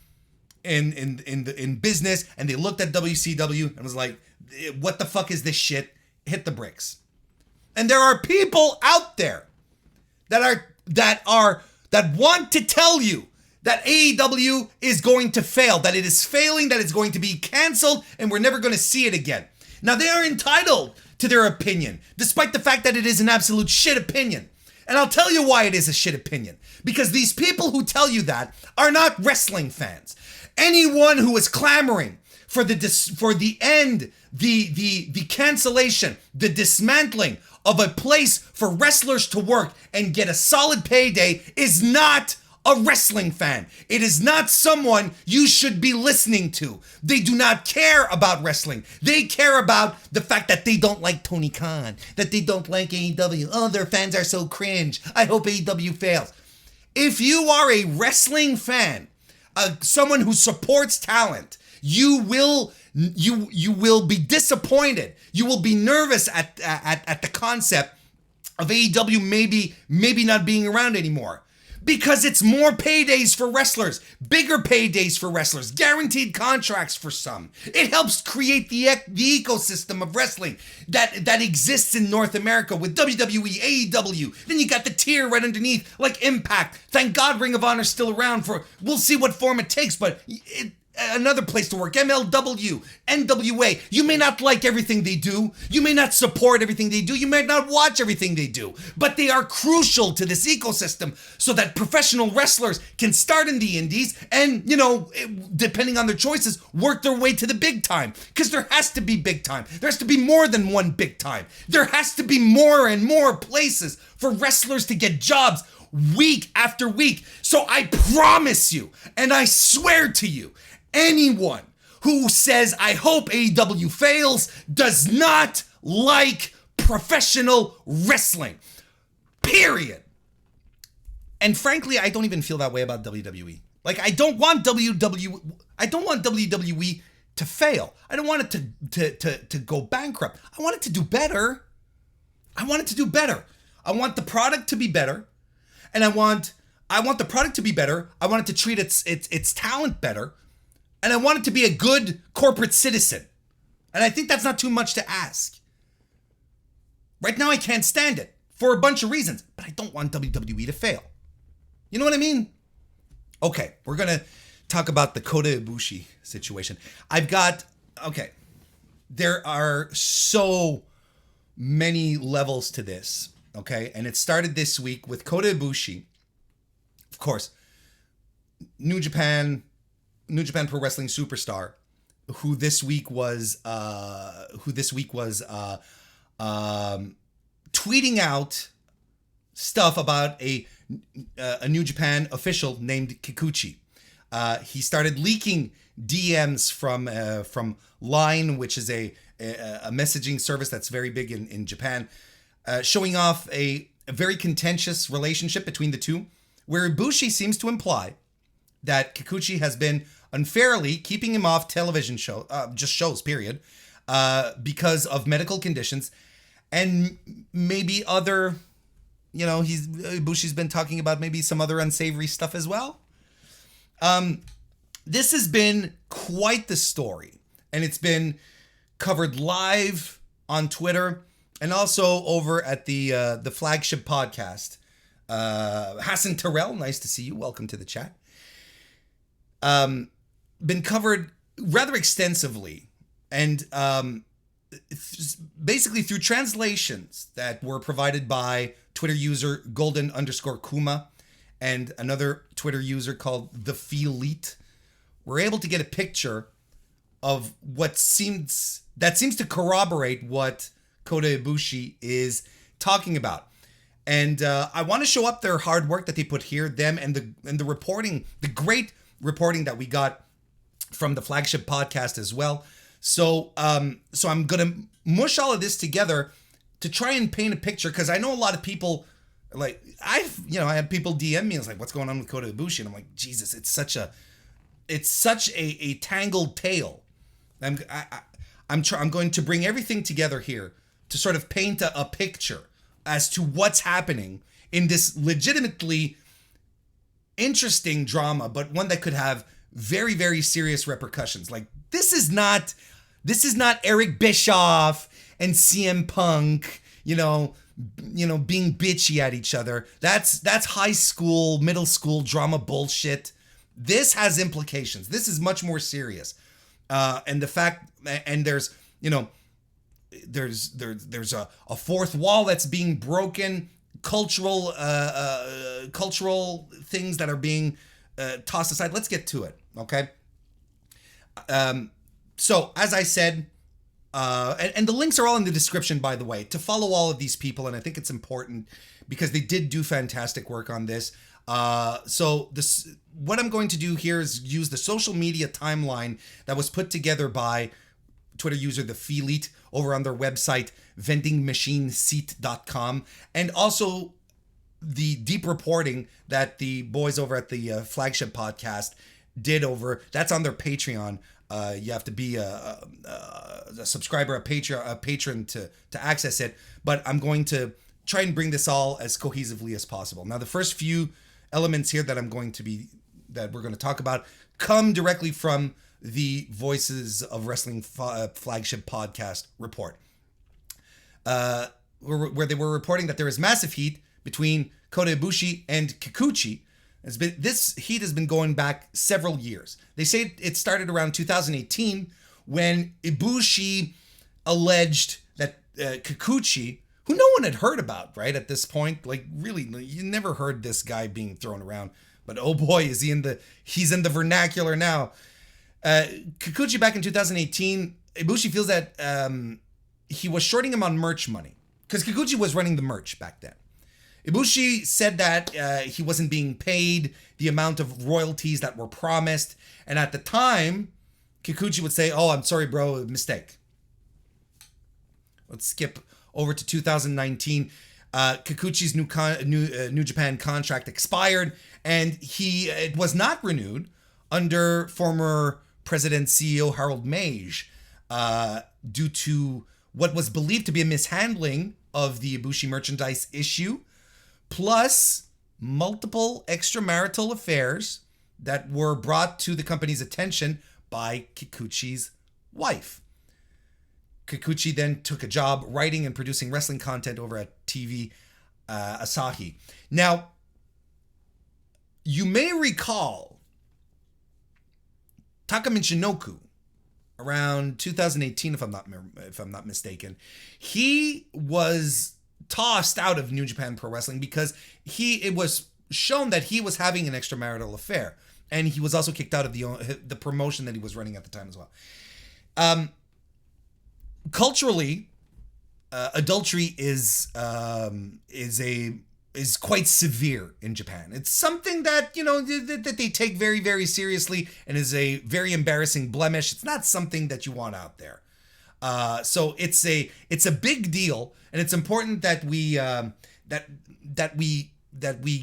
S1: in business. And they looked at WCW and was like, "What the fuck is this shit? Hit the bricks." And there are people out there that want to tell you that AEW is going to fail, that it is failing, that it's going to be canceled, and we're never going to see it again. Now, they are entitled to their opinion, despite the fact that it is an absolute shit opinion. And I'll tell you why it is a shit opinion. Because these people who tell you that are not wrestling fans. Anyone who is clamoring for the end, the cancellation, the dismantling of a place for wrestlers to work and get a solid payday is not a wrestling fan. It is not someone you should be listening to. They do not care about wrestling. They care about the fact that they don't like Tony Khan, that they don't like AEW. Oh, their fans are so cringe. I hope AEW fails. If you are a wrestling fan, someone who supports talent, you will be disappointed. You will be nervous at the concept of AEW maybe not being around anymore. Because it's more paydays for wrestlers, bigger paydays for wrestlers, guaranteed contracts for some. It helps create the ecosystem of wrestling that exists in North America with WWE, AEW. Then you got the tier right underneath, like Impact. Thank God Ring of Honor's still around we'll see what form it takes, but another place to work, MLW, NWA. You may not like everything they do. You may not support everything they do. You may not watch everything they do. But they are crucial to this ecosystem so that professional wrestlers can start in the indies and, depending on their choices, work their way to the big time. Because there has to be big time. There has to be more than one big time. There has to be more and more places for wrestlers to get jobs week after week. So I promise you, and I swear to you, anyone who says, I hope AEW fails, does not like professional wrestling. Period. And frankly, I don't even feel that way about WWE. Like, I don't want WWE to fail. I don't want it to go bankrupt. I want it to do better. I want the product to be better. And I want the product to be better. I want it to treat its talent better. And I want it to be a good corporate citizen. And I think that's not too much to ask. Right now, I can't stand it for a bunch of reasons, but I don't want WWE to fail. You know what I mean? Okay, we're going to talk about the Kota Ibushi situation. There are so many levels to this, okay? And it started this week with Kota Ibushi. Of course, New Japan Pro Wrestling superstar, who this week was tweeting out stuff about a New Japan official named Kikuchi. He started leaking DMs from Line, which is a messaging service that's very big in Japan, showing off a very contentious relationship between the two, where Ibushi seems to imply that Kikuchi has been unfairly keeping him off television shows, period, because of medical conditions, and maybe other, Ibushi's been talking about maybe some other unsavory stuff as well. This has been quite the story, and it's been covered live on Twitter and also over at the Flagship Podcast. Hassan Terrell, nice to see you. Welcome to the chat. Been covered rather extensively, and basically through translations that were provided by Twitter user Golden_Kuma and another Twitter user called The Feelite. We're able to get a picture of what seems to corroborate what Kota Ibushi is talking about. And I want to show up their hard work that they put here, them and the reporting, the great reporting that we got from the Flagship Podcast as well. So I'm gonna mush all of this together to try and paint a picture, because I know a lot of people, like I had people DM me, I was like, what's going on with Kota Ibushi? And I'm like, Jesus, it's such a tangled tale. I'm going to bring everything together here to sort of paint a picture as to what's happening in this legitimately interesting drama, but one that could have very, very serious repercussions. Like, this is not Eric Bischoff and CM Punk, being bitchy at each other. That's high school, middle school drama bullshit. This has implications. This is much more serious. And the fact, and there's a fourth wall that's being broken, cultural things that are being tossed aside. Let's get to it, okay? So as I said, And the links are all in the description, by the way, to follow all of these people. And I think it's important because they did do fantastic work on this. What I'm going to do here is use the social media timeline that was put together by Twitter user The Feelite over on their website, vendingmachineseat.com, and also the deep reporting that the boys over at the Flagship Podcast did over. That's on their Patreon. You have to be a subscriber, a patron to access it. But I'm going to try and bring this all as cohesively as possible. Now, the first few elements here that we're going to talk about come directly from the Voices of Wrestling Flagship Podcast report, where they were reporting that there is massive heat between Kota Ibushi and Kikuchi. This heat has been going back several years. They say it started around 2018 when Ibushi alleged that Kikuchi, who no one had heard about, right, at this point, like really, you never heard this guy being thrown around. But oh boy, he's in the vernacular now. Kikuchi back in 2018, Ibushi feels that he was shorting him on merch money because Kikuchi was running the merch back then. Ibushi said that he wasn't being paid the amount of royalties that were promised. And at the time, Kikuchi would say, "Oh, I'm sorry, bro, mistake." Let's skip over to 2019. Kikuchi's New Japan contract expired, and it was not renewed under former President CEO Harold Mage due to what was believed to be a mishandling of the Ibushi merchandise issue, plus multiple extramarital affairs that were brought to the company's attention by Kikuchi's wife. Kikuchi then took a job writing and producing wrestling content over at TV Asahi. Now, you may recall Taka Michinoku around 2018, if I'm not mistaken. He was tossed out of New Japan Pro Wrestling because it was shown that he was having an extramarital affair, and he was also kicked out of the promotion that he was running at the time as well. Culturally, adultery is quite severe in Japan. It's something that that they take very, very seriously and is a very embarrassing blemish. It's not something that you want out there. So it's a big deal, and it's important that we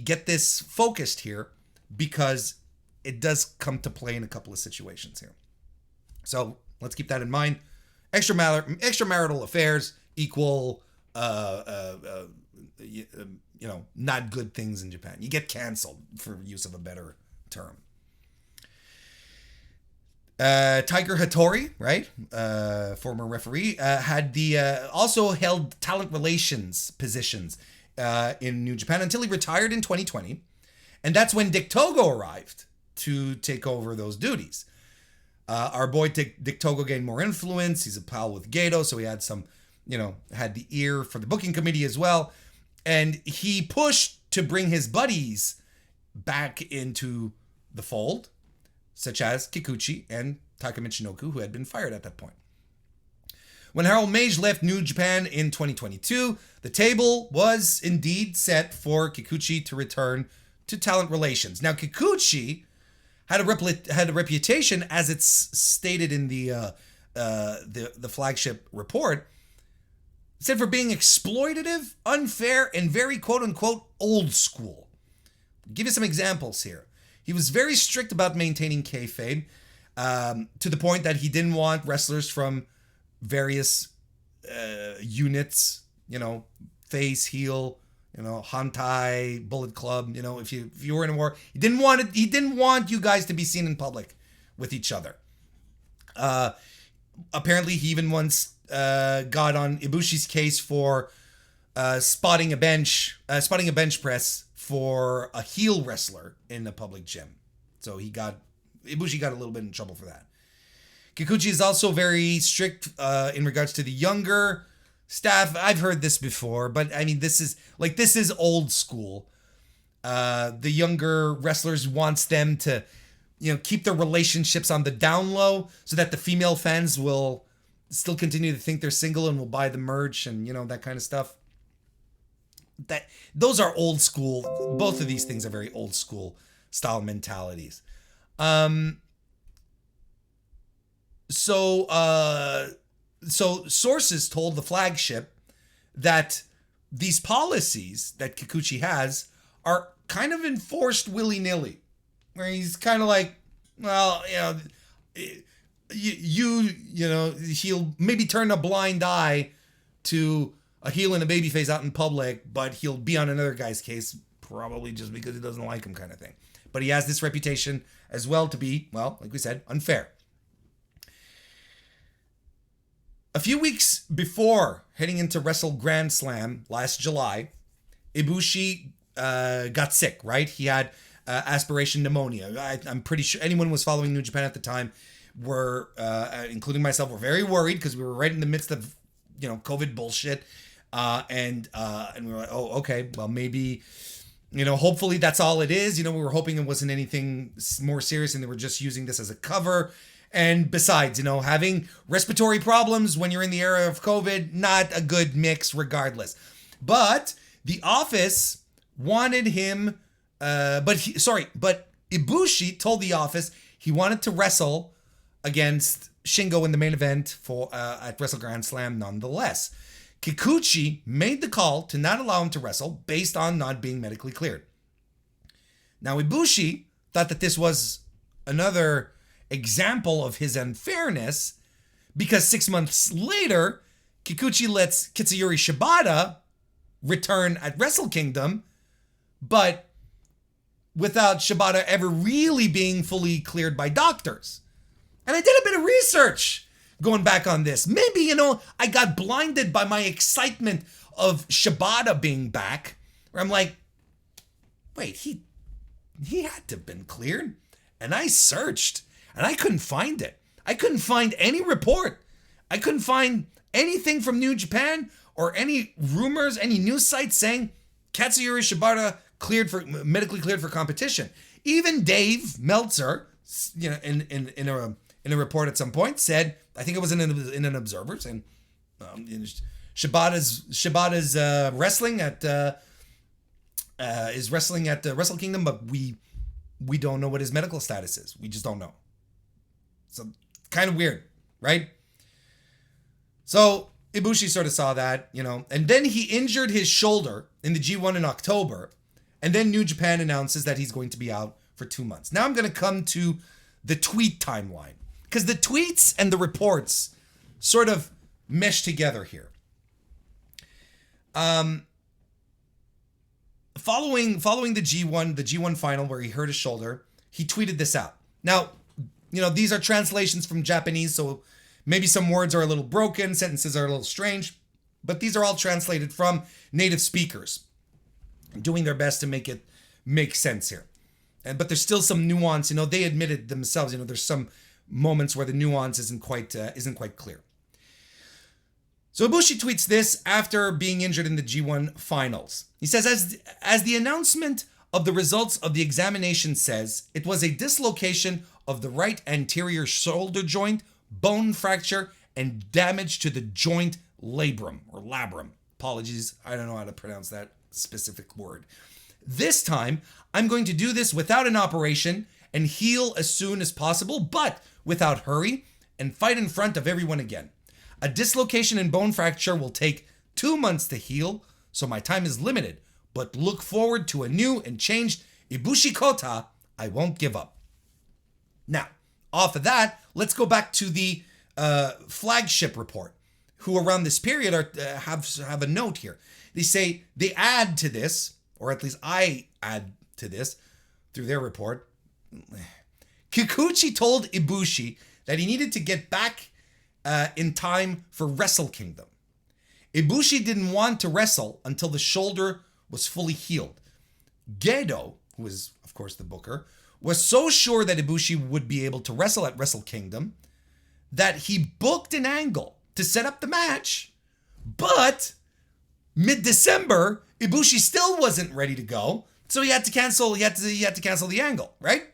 S1: get this focused here because it does come to play in a couple of situations here. So let's keep that in mind. Extramarital affairs equal not good things in Japan. You get canceled, for use of a better term. Tiger Hattori, right, former referee, also held talent relations positions in New Japan until he retired in 2020, and that's when Dick Togo arrived to take over those duties. Our boy Dick Togo gained more influence. He's a pal with Gato, so he had had the ear for the booking committee as well. And he pushed to bring his buddies back into the fold, such as Kikuchi and Taka Michinoku, who had been fired at that point. When Harold Mage left New Japan in 2022, the table was indeed set for Kikuchi to return to talent relations. Now, Kikuchi had a reputation, as it's stated in the Flagship report, said for being exploitative, unfair, and very quote-unquote old school. I'll give you some examples here. He was very strict about maintaining kayfabe, to the point that he didn't want wrestlers from various units, face, heel, Hantai, Bullet Club, if you were in a war, he didn't want you guys to be seen in public with each other. Apparently he even once got on Ibushi's case for spotting a bench press for a heel wrestler in a public gym. So Ibushi got a little bit in trouble for that. Kikuchi is also very strict in regards to the younger staff. I've heard this before, but I mean, this is old school. The younger wrestlers wants them to, keep their relationships on the down low so that the female fans will, still continue to think they're single and will buy the merch and, that kind of stuff. Those are old school. Both of these things are very old school style mentalities. So sources told the Flagship that these policies that Kikuchi has are kind of enforced willy-nilly, where he's kind of like, well, he'll maybe turn a blind eye to a heel and a babyface out in public, but he'll be on another guy's case probably just because he doesn't like him, kind of thing. But he has this reputation as well to be, well, like we said, unfair. A few weeks before heading into Wrestle Grand Slam last July, Ibushi got sick, right? He had aspiration pneumonia. I'm pretty sure anyone who was following New Japan at the time were, including myself, were very worried because we were right in the midst of, COVID bullshit. And we were like, oh, okay, well, maybe, hopefully that's all it is. We were hoping it wasn't anything more serious and they were just using this as a cover. And besides, having respiratory problems when you're in the era of COVID, not a good mix regardless. But the office wanted him, but Ibushi told the office he wanted to wrestle against Shingo in the main event at Wrestle Grand Slam nonetheless. Kikuchi made the call to not allow him to wrestle based on not being medically cleared. Now, Ibushi thought that this was another example of his unfairness because 6 months later, Kikuchi lets Katsuyori Shibata return at Wrestle Kingdom, but without Shibata ever really being fully cleared by doctors. And I did a bit of research going back on this. Maybe, I got blinded by my excitement of Shibata being back, where I'm like, wait, he had to have been cleared. And I searched, and I couldn't find it. I couldn't find any report. I couldn't find anything from New Japan or any rumors, any news sites saying Katsuyori Shibata medically cleared for competition. Even Dave Meltzer, in a report at some point said, I think it was in an Observer, saying Shibata's wrestling at Wrestle Kingdom, but we don't know what his medical status is. We just don't know. So kind of weird, right? So Ibushi sort of saw that, and then he injured his shoulder in the G1 in October, and then New Japan announces that he's going to be out for 2 months. Now I'm going to come to the tweet timeline, because the tweets and the reports sort of mesh together here. Following the G1 final where he hurt his shoulder, he tweeted this out. Now, these are translations from Japanese, so maybe some words are a little broken, sentences are a little strange, but these are all translated from native speakers, doing their best to make it make sense here. But there's still some nuance, they admitted themselves, there's some moments where the nuance isn't quite clear. So Ibushi tweets this after being injured in the G1 finals. He says, as the announcement of the results of the examination says, it was a dislocation of the right anterior shoulder joint, bone fracture, and damage to the joint labrum or labrum. Apologies, I don't know how to pronounce that specific word. This time, I'm going to do this without an operation and heal as soon as possible, but without hurry, and fight in front of everyone again. A dislocation and bone fracture will take 2 months to heal, so my time is limited, but look forward to a new and changed Ibushi Kota. I won't give up. Now, off of that, let's go back to the Flagship report, who around this period have a note here. They say they add to this, or at least I add to this through their report. Kikuchi told Ibushi that he needed to get back in time for Wrestle Kingdom. Ibushi didn't want to wrestle until the shoulder was fully healed. Gedo, who is, of course, the booker, was so sure that Ibushi would be able to wrestle at Wrestle Kingdom that he booked an angle to set up the match, but mid-December, Ibushi still wasn't ready to go, so he had to cancel the angle, right?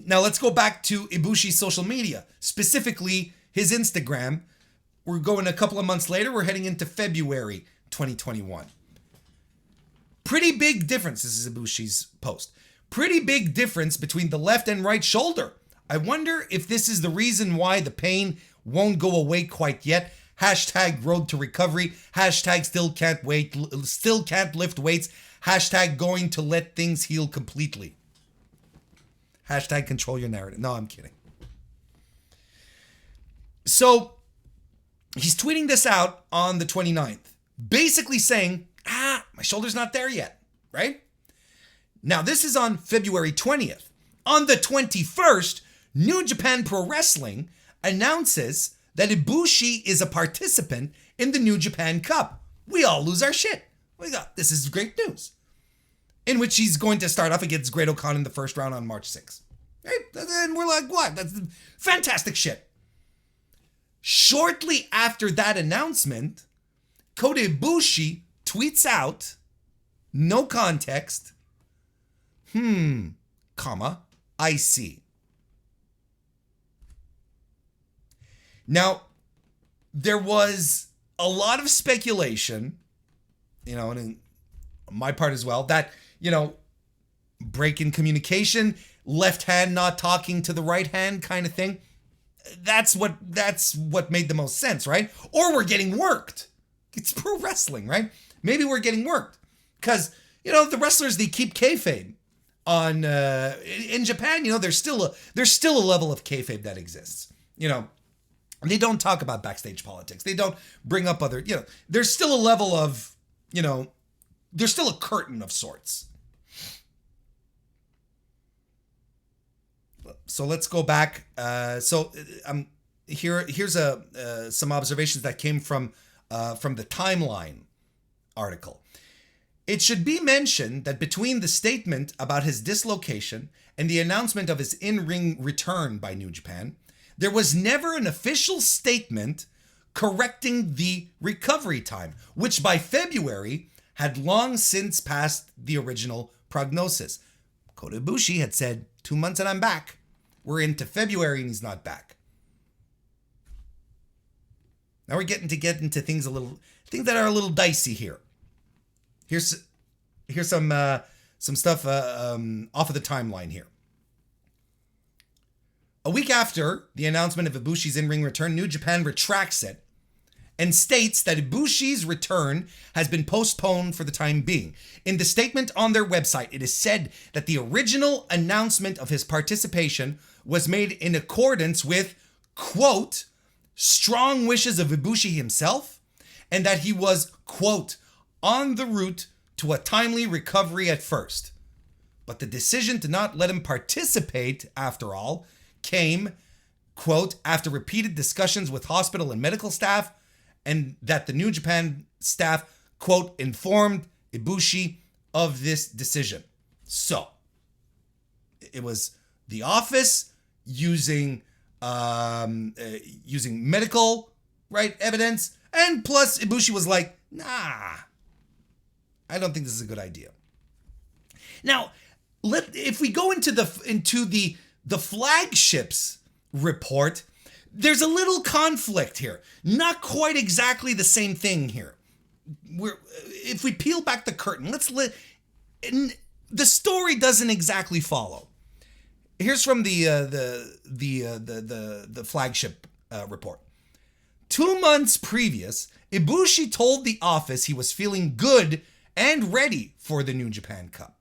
S1: Now let's go back to Ibushi's social media, specifically his Instagram. We're going a couple of months later. We're heading into February 2021. Pretty big difference. This is Ibushi's post. Pretty big difference between the left and right shoulder. I wonder if this is the reason why the pain won't go away quite yet. Hashtag road to recovery. Hashtag still can't lift weights. Hashtag going to let things heal completely. Hashtag control your narrative. No, I'm kidding. So he's tweeting this out on the 29th, basically saying, my shoulder's not there yet, right? Now, this is on February 20th. On the 21st, New Japan Pro Wrestling announces that Ibushi is a participant in the New Japan Cup. We all lose our shit. This is great news. In which he's going to start off against Great O'Khan in the first round on March 6th. Right? And we're like, what? That's fantastic shit. Shortly after that announcement, Kota Ibushi tweets out, no context, I see. Now, there was a lot of speculation, and on my part as well, that, break in communication, left hand not talking to the right hand kind of thing. That's what made the most sense, right? Or we're getting worked. It's pro wrestling, right? Maybe we're getting worked. Because, the wrestlers, they keep kayfabe. In Japan, there's still a level of kayfabe that exists. They don't talk about backstage politics. They don't bring up other, there's still a level of, there's still a curtain of sorts. So let's go back. Here's some observations that came from the Timeline article. It should be mentioned that between the statement about his dislocation and the announcement of his in-ring return by New Japan, there was never an official statement correcting the recovery time, which by February had long since passed the original prognosis. Kota Ibushi had said 2 months and I'm back. We're into February and he's not back. Now we're getting into things that are a little dicey here. Here's some stuff off of the Timeline here. A week after the announcement of Ibushi's in-ring return, New Japan retracts it and states that Ibushi's return has been postponed for the time being. In the statement on their website, it is said that the original announcement of his participation was made in accordance with, quote, strong wishes of Ibushi himself, and that he was, quote, on the route to a timely recovery at first. But the decision to not let him participate, after all, came, quote, after repeated discussions with hospital and medical staff, and that the New Japan staff, quote, informed Ibushi of this decision. So, it was the office using medical, right, evidence, and plus Ibushi was like, nah, I don't think this is a good idea. Now, if we go into the Flagships report, there's a little conflict here. Not quite exactly the same thing here. If we peel back the curtain, the story doesn't exactly follow. Here's from the Flagship report. 2 months previous, Ibushi told the office he was feeling good and ready for the New Japan Cup.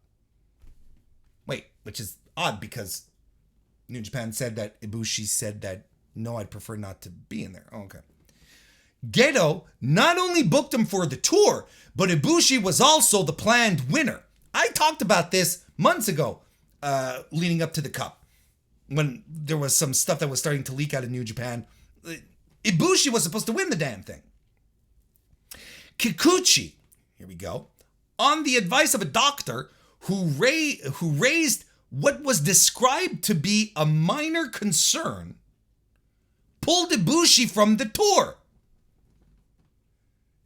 S1: Wait, which is odd because New Japan said that Ibushi said that, no, I'd prefer not to be in there. Oh, okay. Gedo not only booked him for the tour, but Ibushi was also the planned winner. I talked about this months ago, leading up to the Cup, when there was some stuff that was starting to leak out of New Japan. Ibushi was supposed to win the damn thing. Kikuchi, here we go, on the advice of a doctor who raised what was described to be a minor concern, pulled Ibushi from the tour.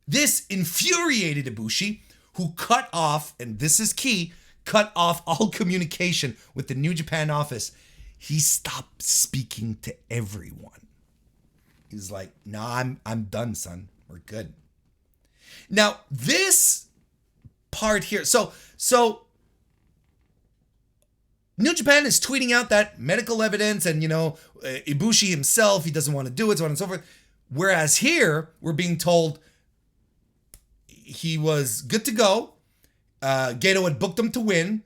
S1: This infuriated Ibushi, who cut off, and this is key, cut off all communication with the New Japan office. he stopped speaking to everyone. He's like, nah, I'm done, son. We're good. Now, this part here, so New Japan is tweeting out that medical evidence and, Ibushi himself, he doesn't want to do it, so on and so forth. Whereas here, we're being told he was good to go. Gedo had booked him to win.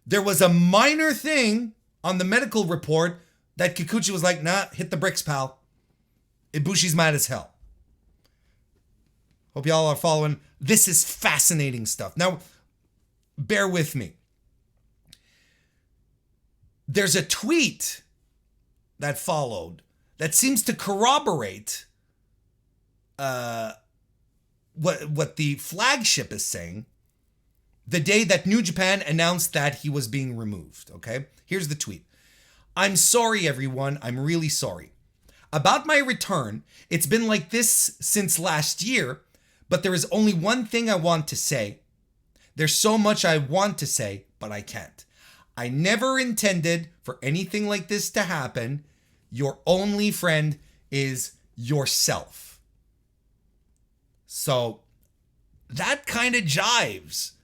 S1: There was a minor thing on the medical report that Kikuchi was like, nah, hit the bricks, pal. Ibushi's mad as hell. Hope y'all are following. This is fascinating stuff. Now, bear with me. There's a tweet that followed that seems to corroborate what the flagship is saying the day that New Japan announced that he was being removed, okay? Here's the tweet. I'm sorry, everyone. I'm really sorry. About my return, it's been like this since last year, but there is only one thing I want to say. There's so much I want to say, but I can't. I never intended for anything like this to happen. Your only friend is yourself. So that kind of jives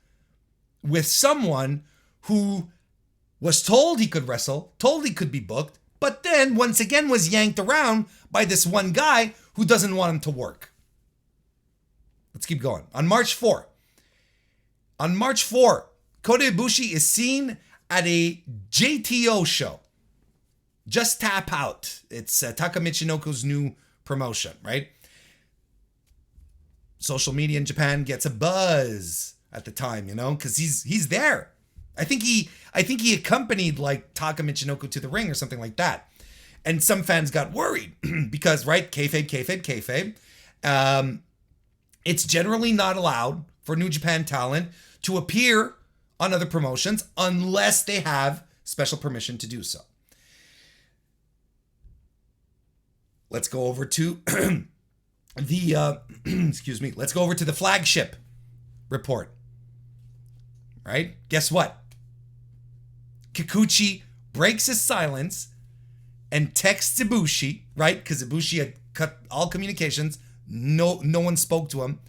S1: with someone who was told he could wrestle, told he could be booked, but then once again was yanked around by this one guy who doesn't want him to work. Let's keep going. On March 4, Kota Ibushi is seen at a JTO show. Just Tap Out. It's Taka Michinoku's new promotion, right? Social media in Japan gets a buzz at the time, because he's there. I think he accompanied like Taka Michinoku to the ring or something like that. And some fans got worried because, right, kayfabe. It's generally not allowed for New Japan talent to appear on other promotions unless they have special permission to do so. Let's go over to let's go over to the flagship report. Right? Guess what? Kikuchi breaks his silence and texts Ibushi, right? Because Ibushi had cut all communications. No one spoke to him.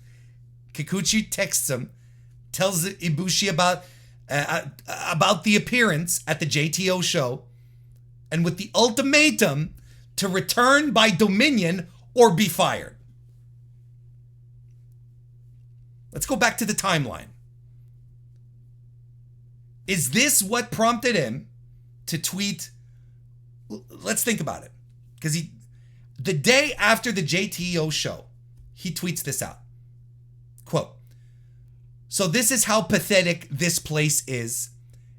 S1: Kikuchi texts him, tells Ibushi about the appearance at the JTO show, and with the ultimatum to return by Dominion or be fired. Let's go back to the timeline. Is this what prompted him to tweet? Let's think about it. Because the day after the JTO show, he tweets this out. Quote, "So this is how pathetic this place is.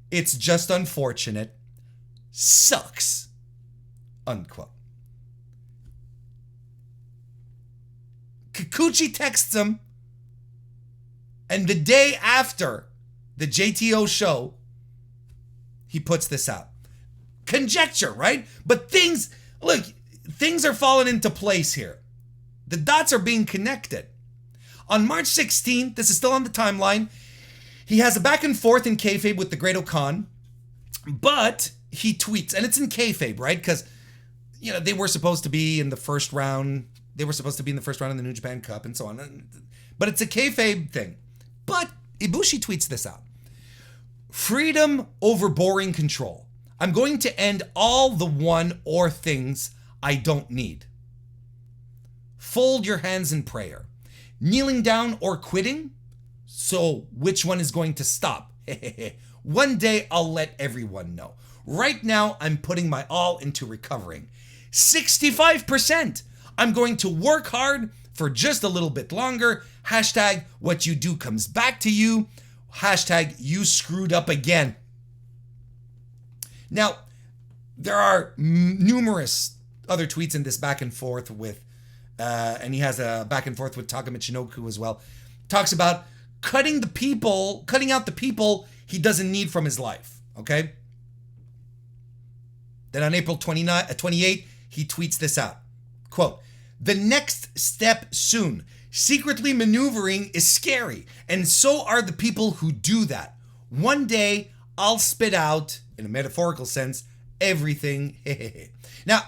S1: It's just unfortunate. Sucks." Unquote. Kikuchi texts him, and the day after the JTO show, he puts this out. Conjecture, right? But things are falling into place here. The dots are being connected. On March 16th, this is still on the timeline, he has a back and forth in kayfabe with the Great Khan, but he tweets, and it's in kayfabe, right? Because, they were supposed to be in the first round. They were supposed to be in the first round of the New Japan Cup and so on. But it's a kayfabe thing. But Ibushi tweets this out. "Freedom over boring control. I'm going to end all the one or things I don't need. Fold your hands in prayer. Kneeling down or quitting? So which one is going to stop? One day I'll let everyone know. Right now I'm putting my all into recovering. 65%. I'm going to work hard for just a little bit longer. Hashtag what you do comes back to you. Hashtag you screwed up again." Now, there are numerous other tweets in this back and forth with, and he has a back and forth with Taka Michinoku as well. Talks about cutting out the people he doesn't need from his life, okay? Then on April 28th, he tweets this out. Quote, "The next step soon. Secretly maneuvering is scary, and so are the people who do that. One day, I'll spit out, in a metaphorical sense, everything. Now,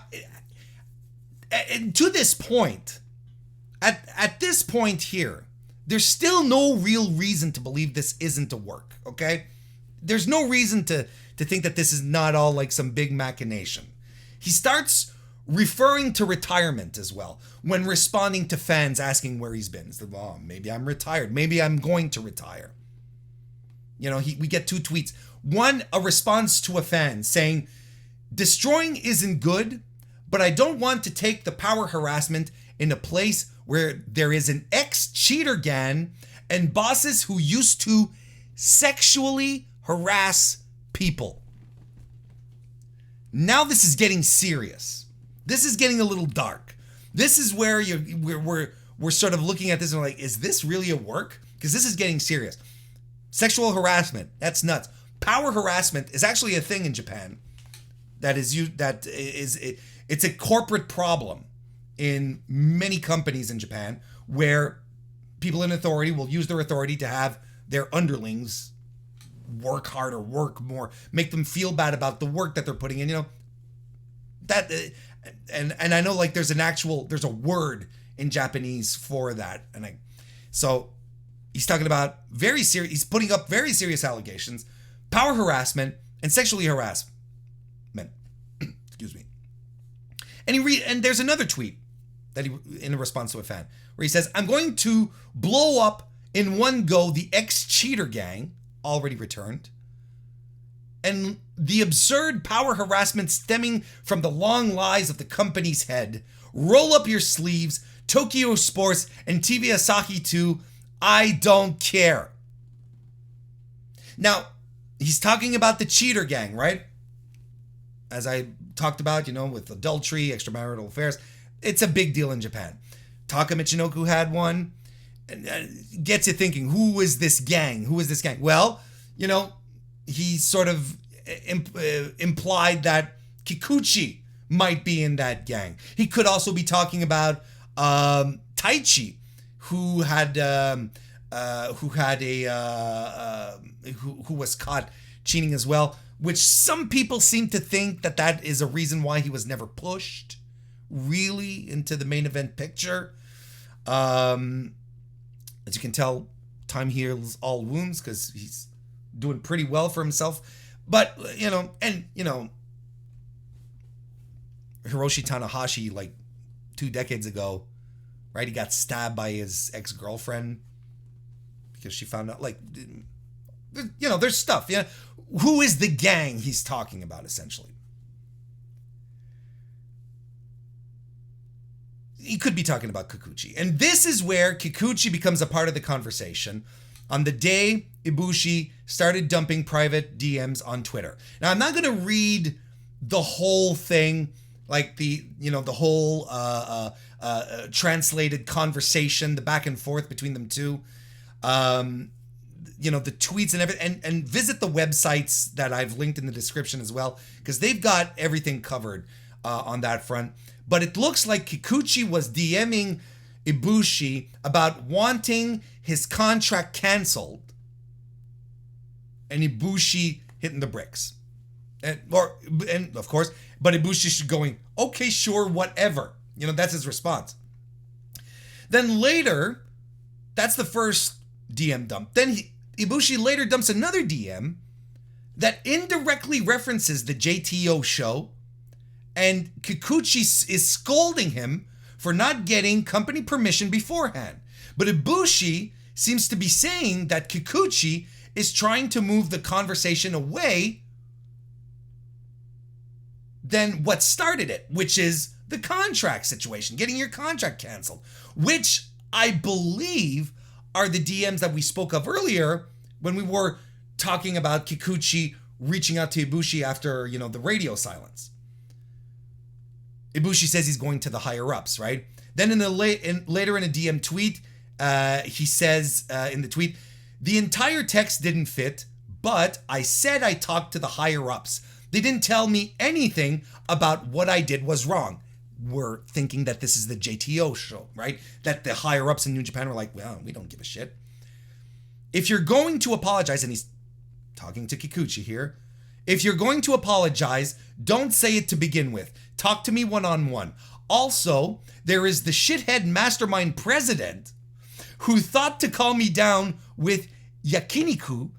S1: to this point, at this point here, there's still no real reason to believe this isn't a work, okay? There's no reason to think that this is not all like some big machination. He starts referring to retirement as well when responding to fans asking where he's been. He's like, oh, maybe I'm retired. Maybe I'm going to retire. You know, we get 2 tweets. One, a response to a fan saying, destroying isn't good, but I don't want to take the power harassment in a place where there is an ex-cheater gang and bosses who used to sexually harass people. Now this is getting serious. This is getting a little dark. This is where we're sort of looking at this and like, is this really a work? Because this is getting serious. Sexual harassment, that's nuts. Power harassment is actually a thing in Japan. It's a corporate problem in many companies in Japan where people in authority will use their authority to have their underlings work harder, work more, make them feel bad about the work that they're putting in, you know. That and I know like there's a word in Japanese for that, so he's talking about he's putting up very serious allegations, power harassment and sexually harassment. Excuse me. And there's another tweet that in response to a fan where he says, I'm going to blow up in one go the ex-cheater gang, already returned, and the absurd power harassment stemming from the long lies of the company's head. Roll up your sleeves, Tokyo Sports and TBS 2, I don't care. Now, he's talking about the cheater gang, right? As I talked about, you know, with adultery, extramarital affairs, it's a big deal in Japan. Taka Michinoku had one. And gets you thinking, who is this gang? Who is this gang? Well, you know, he sort of implied that Kikuchi might be in that gang. He could also be talking about Taichi, who was caught cheating as well, which some people seem to think that is a reason why he was never pushed really into the main event picture. As you can tell, time heals all wounds because he's doing pretty well for himself. But, you know, Hiroshi Tanahashi, like 2 decades ago, right? He got stabbed by his ex-girlfriend because she found out, like, you know, there's stuff. Yeah. Who is the gang he's talking about, essentially? He could be talking about Kikuchi. And this is where Kikuchi becomes a part of the conversation on the day Ibushi started dumping private DMs on Twitter. Now, I'm not going to read the whole thing, like the whole translated conversation, the back and forth between them two, you know, the tweets and everything, and visit the websites that I've linked in the description as well, because they've got everything covered on that front. But it looks like Kikuchi was DMing Ibushi about wanting his contract canceled, and Ibushi hitting the bricks. And of course, but Ibushi's going, okay, sure, whatever. You know, that's his response. Then later, that's the first DM dump. Then Ibushi later dumps another DM that indirectly references the JTO show, and Kikuchi is scolding him for not getting company permission beforehand. But Ibushi seems to be saying that Kikuchi is trying to move the conversation away than what started it, which is the contract situation, getting your contract canceled, which I believe are the DMs that we spoke of earlier when we were talking about Kikuchi reaching out to Ibushi after, you know, the radio silence. Ibushi says he's going to the higher ups, right? Then later in a DM tweet, he says in the tweet, the entire text didn't fit, but I said I talked to the higher ups. They didn't tell me anything about what I did was wrong. We're thinking that this is the JTO show, right? That the higher ups in New Japan were like, well, we don't give a shit. If you're going to apologize, and he's talking to Kikuchi here, If you're going to apologize, don't say it to begin with. Talk to me one-on-one. Also, there is the shithead mastermind president who thought to calm me down with yakiniku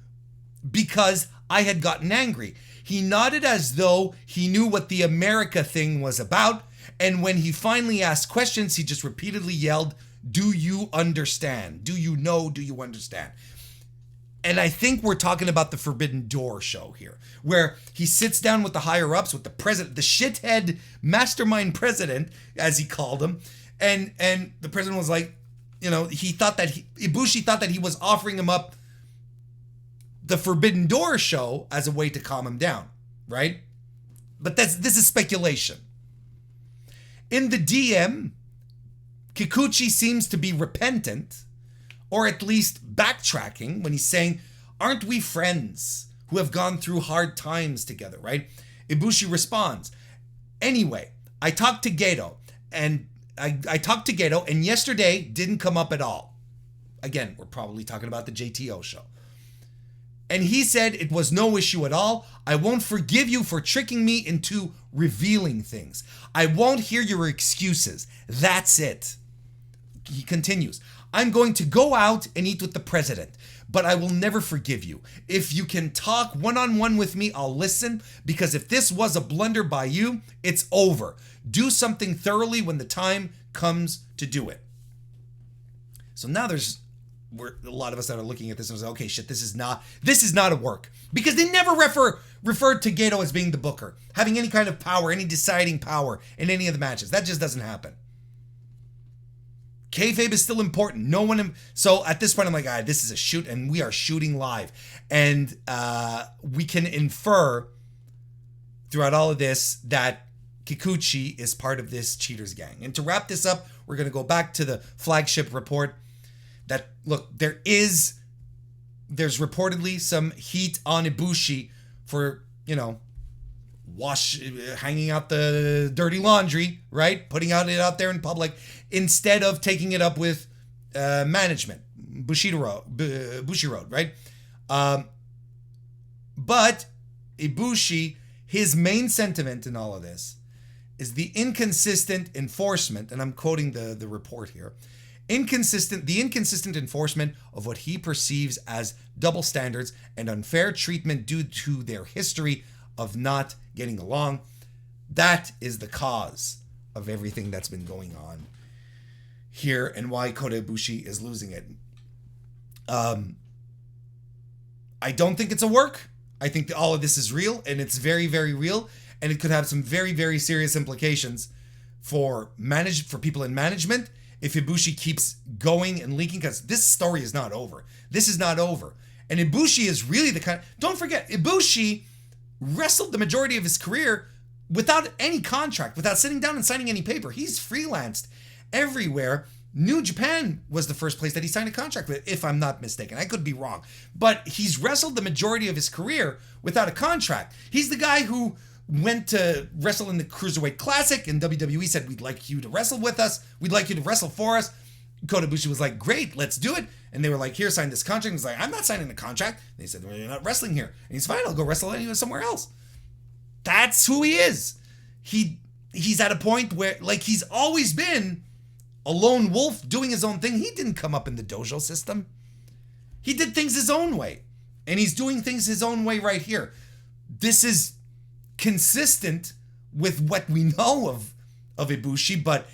S1: because I had gotten angry. He nodded as though he knew what the America thing was about, and when he finally asked questions, he just repeatedly yelled, "Do you understand? Do you know? Do you understand?" And I think we're talking about the Forbidden Door show here, where he sits down with the higher ups, with the president, the shithead mastermind president, as he called him, and the president was like, he thought that Ibushi thought that he was offering him up the Forbidden Door show as a way to calm him down, right? But this is speculation. In the DM, Kikuchi seems to be repentant, or at least backtracking when he's saying, "Aren't we friends who have gone through hard times together," right? Ibushi responds, "Anyway, I talked to Gedo, and and yesterday didn't come up at all." Again, we're probably talking about the JTO show. "And he said it was no issue at all. I won't forgive you for tricking me into revealing things. I won't hear your excuses. That's it." He continues, "I'm going to go out and eat with the president, but I will never forgive you. If you can talk one-on-one with me, I'll listen, because if this was a blunder by you, it's over. Do something thoroughly when the time comes to do it." So now we're a lot of us that are looking at this and say, okay, shit, this is not a work, because they never referred to Gedo as being the booker, having any kind of power, any deciding power in any of the matches. That just doesn't happen. Kayfabe is still important. So at this point, I'm like, this is a shoot, and we are shooting live, and we can infer throughout all of this that Kikuchi is part of this cheaters gang. And to wrap this up, we're going to go back to the flagship report. That, look, there's reportedly some heat on Ibushi for, hanging out the dirty laundry, right? Putting it out there in public instead of taking it up with management, Bushiroad, right? But Ibushi, his main sentiment in all of this is the inconsistent enforcement, and I'm quoting the report here, the inconsistent enforcement of what he perceives as double standards and unfair treatment due to their history of not getting along. That is the cause of everything that's been going on here and why Kota Ibushi is losing it. I don't think it's a work. I think that all of this is real, and it's very, very real, and it could have some very, very serious implications for people in management if Ibushi keeps going and leaking, because this story is not over. This is not over. And Ibushi is really don't forget, Ibushi wrestled the majority of his career without any contract, without sitting down and signing any paper. He's freelanced everywhere. New Japan was the first place that he signed a contract with, if I'm not mistaken. I could be wrong. But he's wrestled the majority of his career without a contract. He's the guy who went to wrestle in the Cruiserweight Classic, and WWE said, "We'd like you to wrestle with us. We'd like you to wrestle for us." Kota Ibushi was like, "Great, let's do it." And they were like, "Here, sign this contract." He's like, "I'm not signing the contract." And they said, "Well, you're not wrestling here." And he's fine, I'll go wrestle somewhere else. That's who he is. He's at a point where, he's always been a lone wolf doing his own thing. He didn't come up in the dojo system. He did things his own way. And he's doing things his own way right here. This is consistent with what we know of Ibushi, but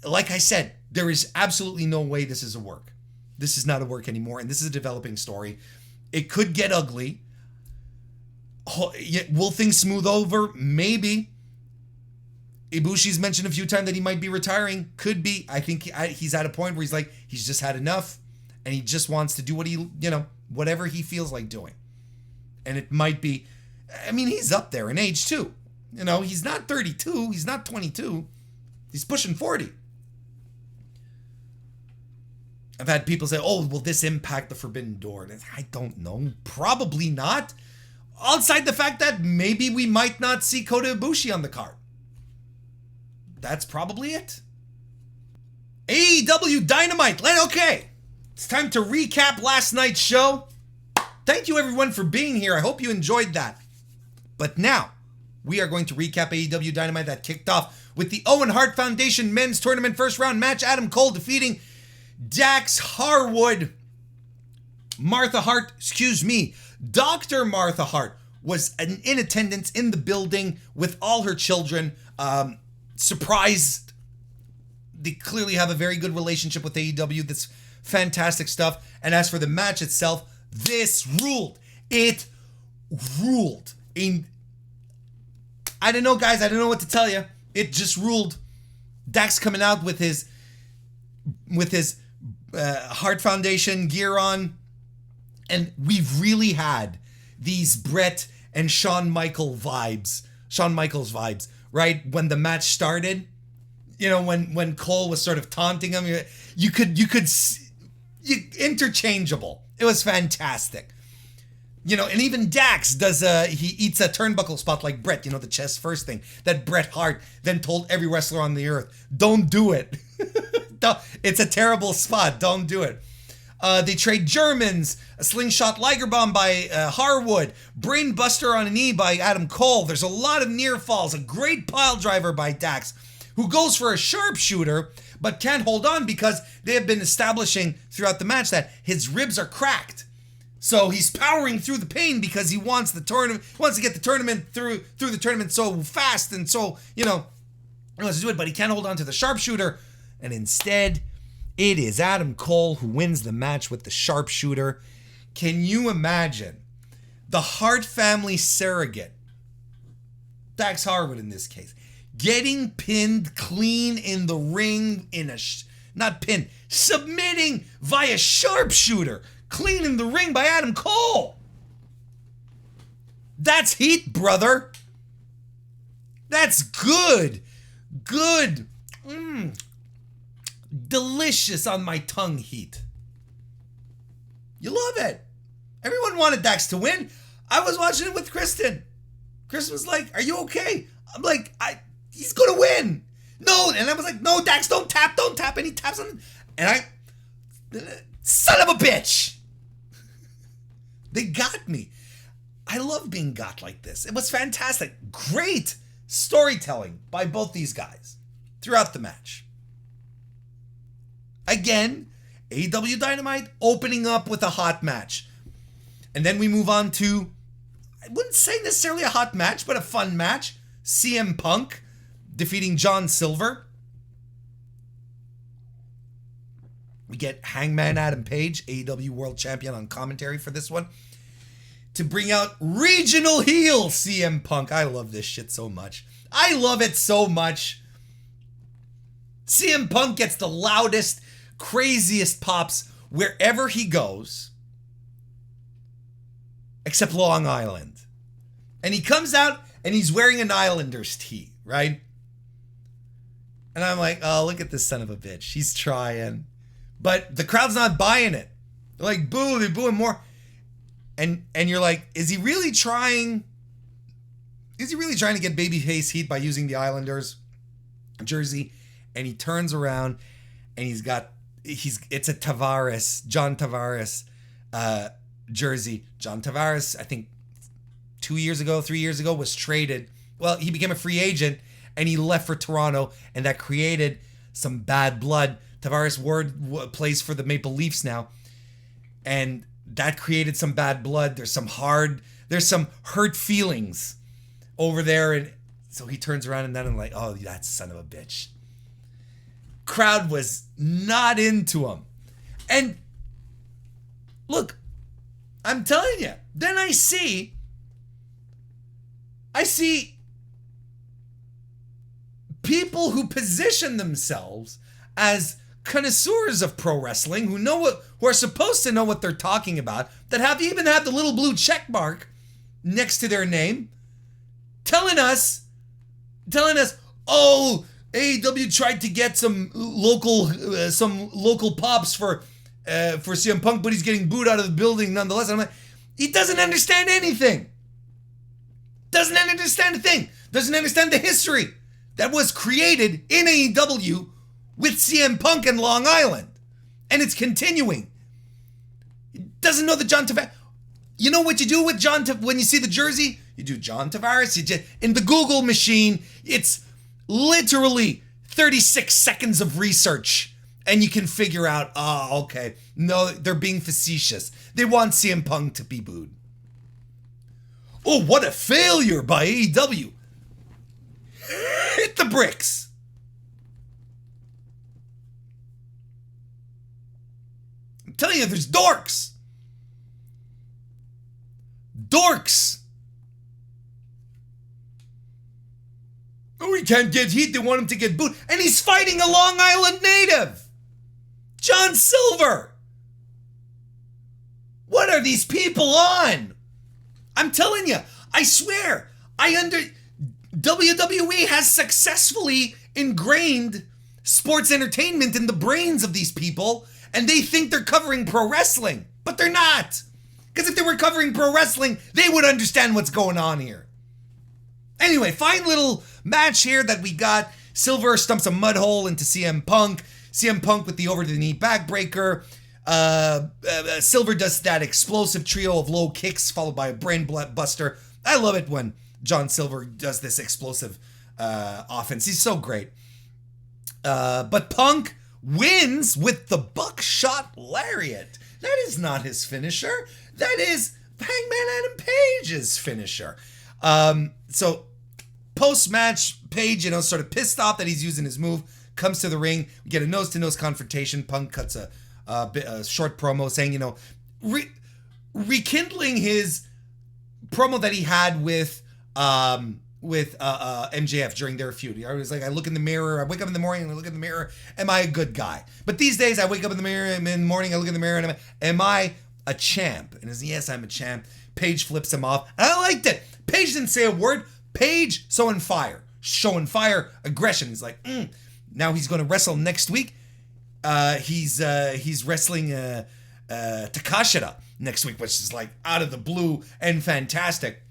S1: like I said, there is absolutely no way this is a work. This is not a work anymore, and this is a developing story. It could get ugly. Will things smooth over? Maybe. Ibushi's mentioned a few times that he might be retiring. Could be. I think he's at a point where he's just had enough, and he just wants to do whatever he feels like doing. And it might be, he's up there in age too. He's not 32. He's not 22. He's pushing 40. I've had people say, "Oh, will this impact the Forbidden Door?" And I don't know. Probably not. Outside the fact that maybe we might not see Kota Ibushi on the card. That's probably it. AEW Dynamite. Okay. It's time to recap last night's show. Thank you everyone for being here. I hope you enjoyed that. But now, we are going to recap AEW Dynamite that kicked off with the Owen Hart Foundation Men's Tournament first round match. Adam Cole defeating Dax Harwood. Dr. Martha Hart was in attendance in the building with all her children. Surprised. They clearly have a very good relationship with AEW. That's fantastic stuff. And as for the match itself, this ruled. It ruled. I don't know, guys. I don't know what to tell you. It just ruled. Dax coming out with his Hart Foundation gear on. And we've really had these Brett and Shawn Michaels vibes, right? When the match started, you know, when Cole was sort of taunting him, you could interchangeable. It was fantastic. You know, and even Dax he eats a turnbuckle spot like Brett, you know, the chest first thing that Bret Hart then told every wrestler on the earth, don't do it. It's a terrible spot. Don't do it. They trade Germans, a slingshot Liger bomb by Harwood, brain buster on a knee by Adam Cole. There's a lot of near falls, a great pile driver by Dax, who goes for a sharpshooter, but can't hold on because they have been establishing throughout the match that his ribs are cracked. So he's powering through the pain because he wants the tournament. He wants to get the tournament through the tournament so fast, and so, you know, he wants to do it, but he can't hold on to the sharpshooter. And instead, it is Adam Cole who wins the match with the sharpshooter. Can you imagine the Hart family surrogate, Dax Harwood in this case, getting pinned clean in the ring submitting via sharpshooter, clean in the ring by Adam Cole? That's heat, brother. That's good. Delicious on my tongue heat. You love it. Everyone wanted Dax to win. I was watching it with Kristen. Kristen was like, are you okay? I'm like, he's gonna win. No, and I was like, no, Dax, don't tap. And he taps on, and son of a bitch. They got me. I love being got like this. It was fantastic. Great storytelling by both these guys throughout the match. Again, AEW Dynamite opening up with a hot match. And then we move on to, I wouldn't say necessarily a hot match, but a fun match. CM Punk defeating John Silver. We get Hangman Adam Page, AEW World Champion, on commentary for this one, to bring out regional heel CM Punk. I love this shit so much. I love it so much. CM Punk gets the loudest, craziest pops wherever he goes, except Long Island. And he comes out and he's wearing an Islanders tee, right? And I'm like, oh, look at this son of a bitch. He's trying. But the crowd's not buying it. They're like, boo, they're booing more. And you're like, is he really trying to get babyface heat by using the Islanders jersey? And he turns around and it's a John Tavares jersey. John Tavares, I think 3 years ago, was traded. Well, he became a free agent and he left for Toronto, and that created some bad blood. Tavares plays for the Maple Leafs now, and that created some bad blood. There's some hurt feelings over there, and so he turns around and then I'm like, oh, that son of a bitch. Crowd was not into him. And look, I'm telling you, then I see people who position themselves as connoisseurs of pro wrestling, who are supposed to know what they're talking about, that even have the little blue check mark next to their name, telling us, oh, AEW tried to get some local pops for CM Punk, but he's getting booed out of the building nonetheless. And I'm like, he doesn't understand anything. Doesn't understand a thing. Doesn't understand the history that was created in AEW with CM Punk and Long Island. And it's continuing. He doesn't know that John Tavares... You know what you do with when you see the jersey? You do John Tavares. In the Google machine, it's literally 36 seconds of research. And you can figure out, okay. No, they're being facetious. They want CM Punk to be booed. Oh, what a failure by AEW. Hit the bricks. I'm telling you, there's dorks. Dorks. Oh, he can't get heat. They want him to get booed. And he's fighting a Long Island native. John Silver. What are these people on? I'm telling you, I swear, WWE has successfully ingrained sports entertainment in the brains of these people, and they think they're covering pro wrestling, but they're not. Because if they were covering pro wrestling, they would understand what's going on here. Anyway, fine little match here that we got. Silver stumps a mud hole into CM Punk. CM Punk with the over-the-knee backbreaker. Silver does that explosive trio of low kicks followed by a brain buster. I love it when John Silver does this explosive offense. He's so great. But Punk wins with the buckshot lariat. That is not his finisher. That is Hangman Adam Page's finisher. So post-match, Page, sort of pissed off that he's using his move, comes to the ring, we get a nose-to-nose confrontation. Punk cuts a short promo saying, rekindling his promo that he had with MJF during their feud. I was like, I look in the mirror, I wake up in the morning and I look in the mirror, am I a good guy? But these days I wake up in the mirror and in the morning I look in the mirror and am I a champ? And he says, yes, I'm a champ. Page flips him off. And I liked it. Page didn't say a word. Page showing fire, aggression. He's like, now he's going to wrestle next week. He's wrestling Takashita next week, which is like out of the blue and fantastic.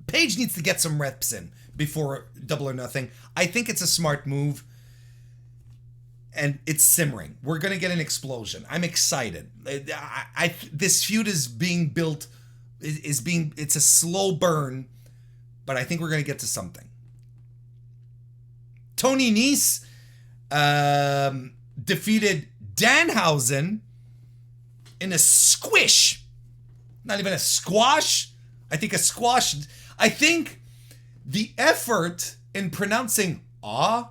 S1: Page needs to get some reps in before Double or Nothing. I think it's a smart move, and it's simmering. We're gonna get an explosion. I'm excited. This feud is being built. It's a slow burn, but I think we're gonna get to something. Tony Nese defeated Danhausen in a squish. Not even a squash. I think a squash. I think the effort in pronouncing osh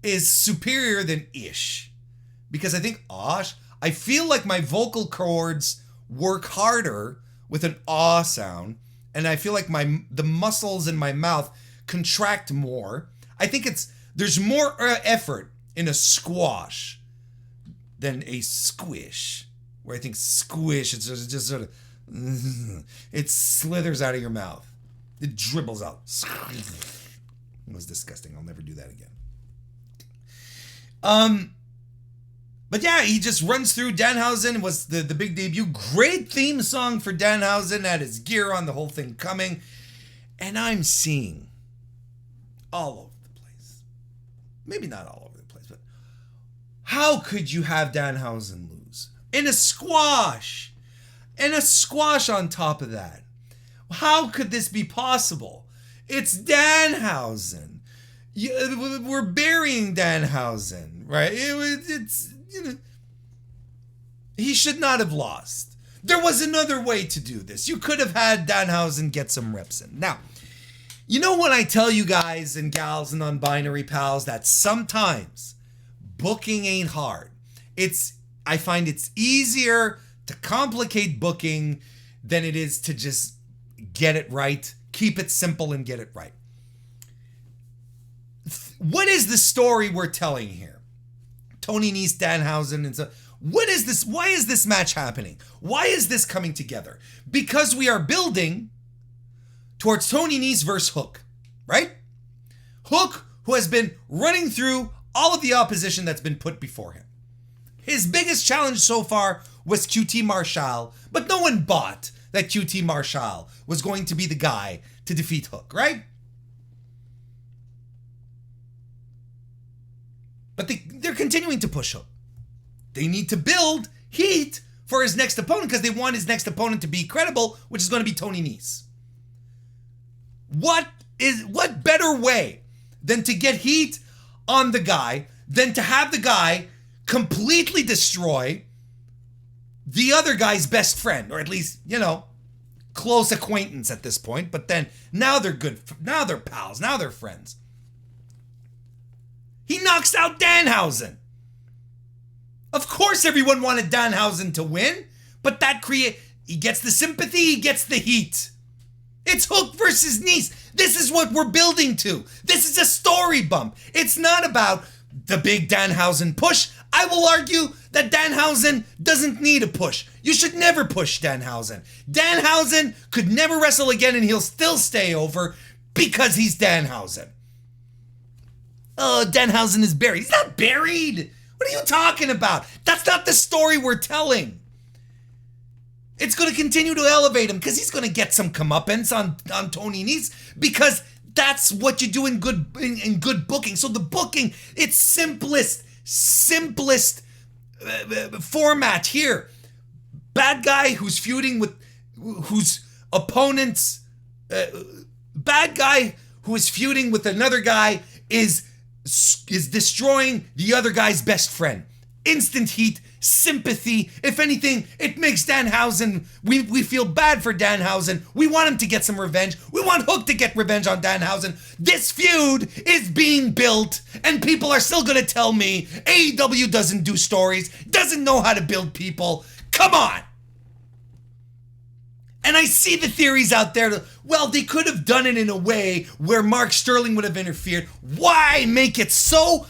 S1: is superior than ish. Because I think osh, I feel like my vocal cords work harder with an ah sound, and I feel like the muscles in my mouth contract more. I think there's more effort in a squash than a squish, where I think squish, it's just sort of, it slithers out of your mouth. It dribbles out. It was disgusting. I'll never do that again. But yeah, he just runs through. Danhausen was the big debut. Great theme song for Danhausen. Had his gear on, the whole thing coming. And I'm seeing all over the place. Maybe not all over the place, but how could you have Danhausen lose? In a squash. And a squash on top of that. How could this be possible? It's Danhausen. We're burying Danhausen, right? He should not have lost. There was another way to do this. You could have had Danhausen get some reps in. Now, you know when I tell you guys and gals and non-binary pals that sometimes booking ain't hard. I find it's easier to complicate booking than it is to just get it right, keep it simple and get it right. What is the story we're telling here? Tony Nese, Danhausen, and so what is this? Why is this match happening? Why is this coming together? Because we are building towards Tony Nese versus Hook, right? Hook, who has been running through all of the opposition that's been put before him. His biggest challenge so far was QT Marshall, but no one bought that QT Marshall was going to be the guy to defeat Hook, right? But they're continuing to push Hook. They need to build heat for his next opponent because they want his next opponent to be credible, which is going to be Tony Nese. What better way than to get heat on the guy than to have the guy completely destroy the other guy's best friend, or at least, close acquaintance at this point, but then now they're good, now they're pals, now they're friends. He knocks out Danhausen. Of course everyone wanted Danhausen to win, but he gets the sympathy, he gets the heat. It's Hook versus Nese. This is what we're building to. This is a story bump. It's not about the big Danhausen push. I will argue that Danhausen doesn't need a push. You should never push Danhausen. Danhausen could never wrestle again and he'll still stay over because he's Danhausen. Oh, Danhausen is buried. He's not buried. What are you talking about? That's not the story we're telling. It's going to continue to elevate him because he's going to get some comeuppance on Tony Nese because that's what you do in good booking. So the booking, it's simplest format here. Bad guy who's feuding with whose opponents. Bad guy who is feuding with another guy is destroying the other guy's best friend. Instant heat, sympathy. If anything, it makes Danhausen, we feel bad for Danhausen. We want him to get some revenge. We want Hook to get revenge on Danhausen. This feud is being built, and people are still gonna tell me AEW doesn't do stories, doesn't know how to build people. Come on! And I see the theories out there, they could have done it in a way where Mark Sterling would have interfered. Why make it so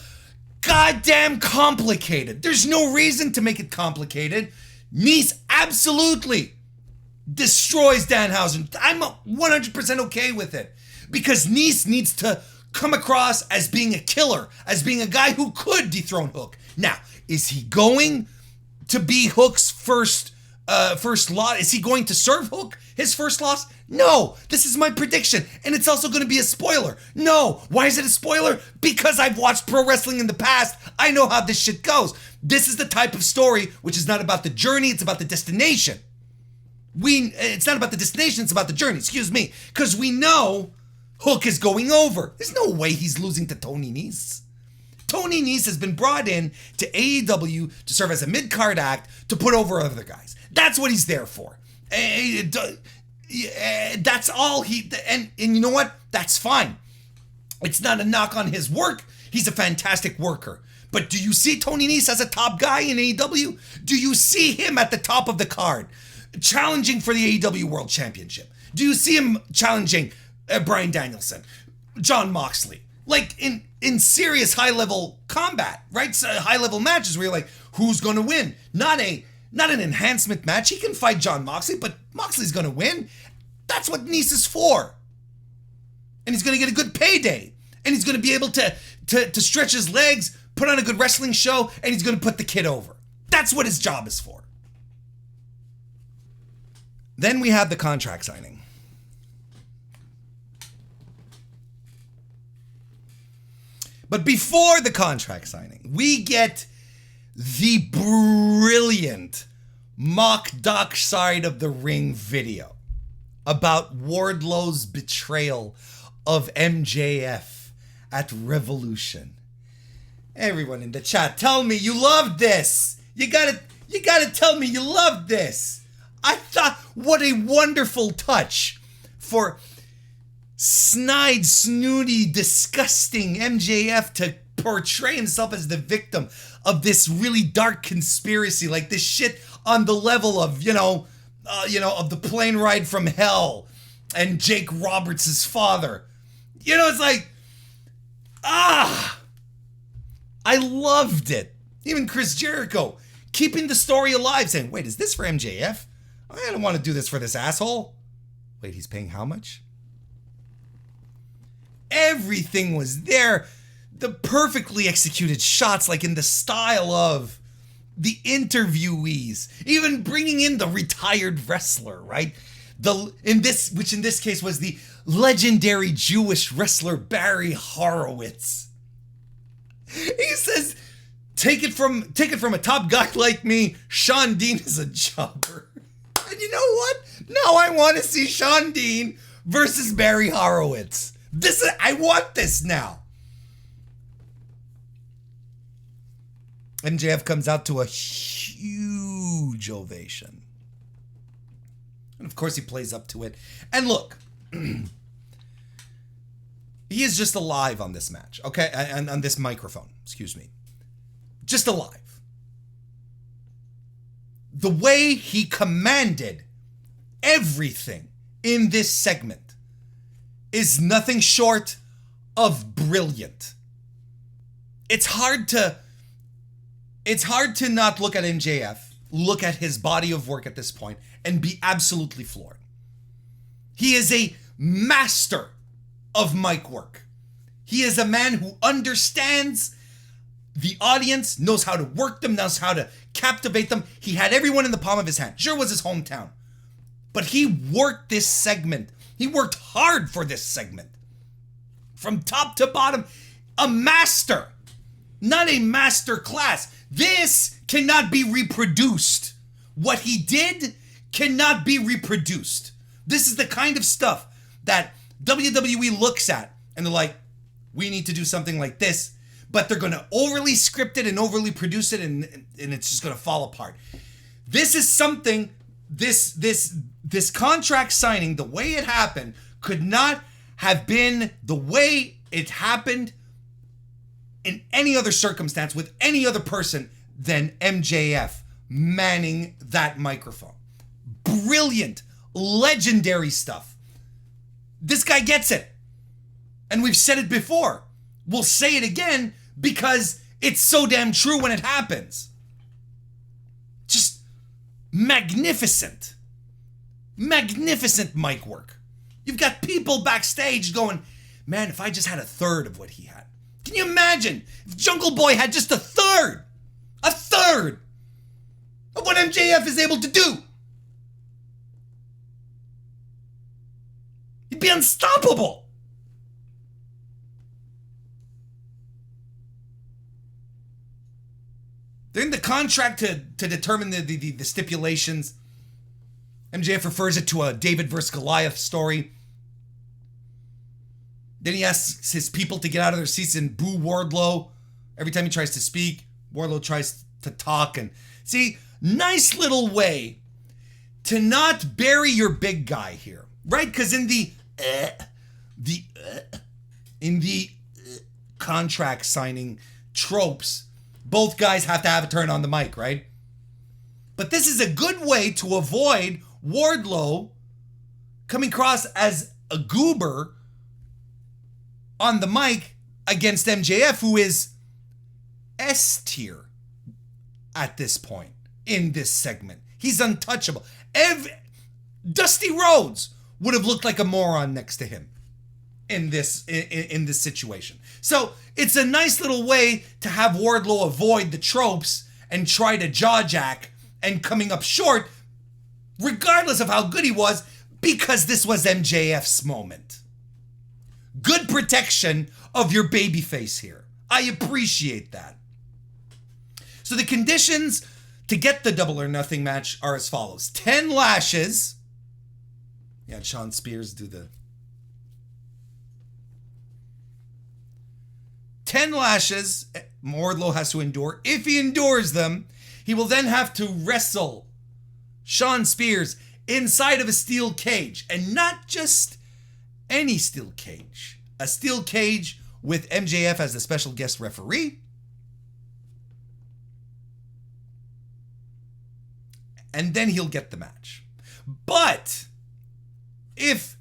S1: goddamn complicated? There's no reason to make it complicated. Nese absolutely destroys Danhausen. I'm 100% okay with it because Nese needs to come across as being a killer, as being a guy who could dethrone Hook. Now, is he going to be Hook's first loss? Is he going to serve Hook his first loss? No, this is my prediction, and it's also going to be a spoiler. No, why is it a spoiler? Because I've watched pro wrestling in the past. I know how this shit goes. This is the type of story which is not about the journey, it's about the destination. It's not about the destination, it's about the journey, excuse me. Because we know Hook is going over. There's no way he's losing to Tony Nese. Tony Nese has been brought in to AEW to serve as a mid-card act to put over other guys. That's what he's there for. That's all and you know what? That's fine. It's not a knock on his work. He's a fantastic worker. But do you see Tony Nese as a top guy in AEW? Do you see him at the top of the card, challenging for the AEW World Championship? Do you see him challenging Bryan Danielson, Jon Moxley? Like in serious high-level combat, right? So high-level matches where you're like, who's going to win? Not an enhancement match. He can fight Jon Moxley, but Moxley's going to win. That's what Nese is for. And he's going to get a good payday. And he's going to be able to stretch his legs, put on a good wrestling show, and he's going to put the kid over. That's what his job is for. Then we have the contract signing. But before the contract signing, we get the brilliant mock doc side of the ring video about Wardlow's betrayal of MJF at Revolution. Everyone in the chat, tell me you loved this. You gotta tell me you loved this. I thought, what a wonderful touch for snide, snooty, disgusting MJF to portray himself as the victim of this really dark conspiracy, like this shit on the level of, of the plane ride from hell and Jake Roberts' father. It's like, I loved it. Even Chris Jericho keeping the story alive, saying, wait, is this for MJF? I don't want to do this for this asshole. Wait, he's paying how much? Everything was there. The perfectly executed shots, like in the style of the interviewees, even bringing in the retired wrestler, right? In this case was the legendary Jewish wrestler Barry Horowitz. He says take it from a top guy like me, Sean Dean is a jobber. And you know what? Now I want to see Sean Dean versus Barry Horowitz. I want this now. MJF comes out to a huge ovation. And of course he plays up to it. And look, he is just alive on this match, okay? And on this microphone, excuse me. Just alive. The way he commanded everything in this segment is nothing short of brilliant. It's hard to not look at MJF, look at his body of work at this point, and be absolutely floored. He is a master of mic work. He is a man who understands the audience, knows how to work them, knows how to captivate them. He had everyone in the palm of his hand. Sure, it was his hometown. But he worked this segment. He worked hard for this segment. From top to bottom, a master. Not a master class. This cannot be reproduced. What he did cannot be reproduced. This is the kind of stuff that WWE looks at and they're like, we need to do something like this, but they're going to overly script it and overly produce it and it's just going to fall apart. This is something, this contract signing, the way it happened, could not have been the way it happened in any other circumstance with any other person than MJF manning that microphone. Brilliant, legendary stuff. This guy gets it. And we've said it before. We'll say it again because it's so damn true when it happens. Just magnificent. Magnificent mic work. You've got people backstage going, man, if I just had a third of what he had. Can you imagine if Jungle Boy had just a third of what MJF is able to do? He'd be unstoppable. They're in the contract to determine the stipulations. MJF refers it to a David versus Goliath story. Then he asks his people to get out of their seats and boo Wardlow. Every time he tries to speak, Wardlow tries to talk. And see, nice little way to not bury your big guy here, right? Because in the contract signing tropes, both guys have to have a turn on the mic, right? But this is a good way to avoid Wardlow coming across as a goober on the mic against MJF, who is S tier at this point in this segment. He's untouchable. Dusty Rhodes would have looked like a moron next to him in this situation. So it's a nice little way to have Wardlow avoid the tropes and try to jaw jack and coming up short, regardless of how good he was, because this was MJF's moment. Good protection of your babyface here. I appreciate that. So the conditions to get the Double or Nothing match are as follows. 10 lashes. Yeah, Sean Spears do the 10 lashes Wardlow has to endure. If he endures them, he will then have to wrestle Sean Spears inside of a steel cage. And not just any steel cage. A steel cage with MJF as the special guest referee. And then he'll get the match. But if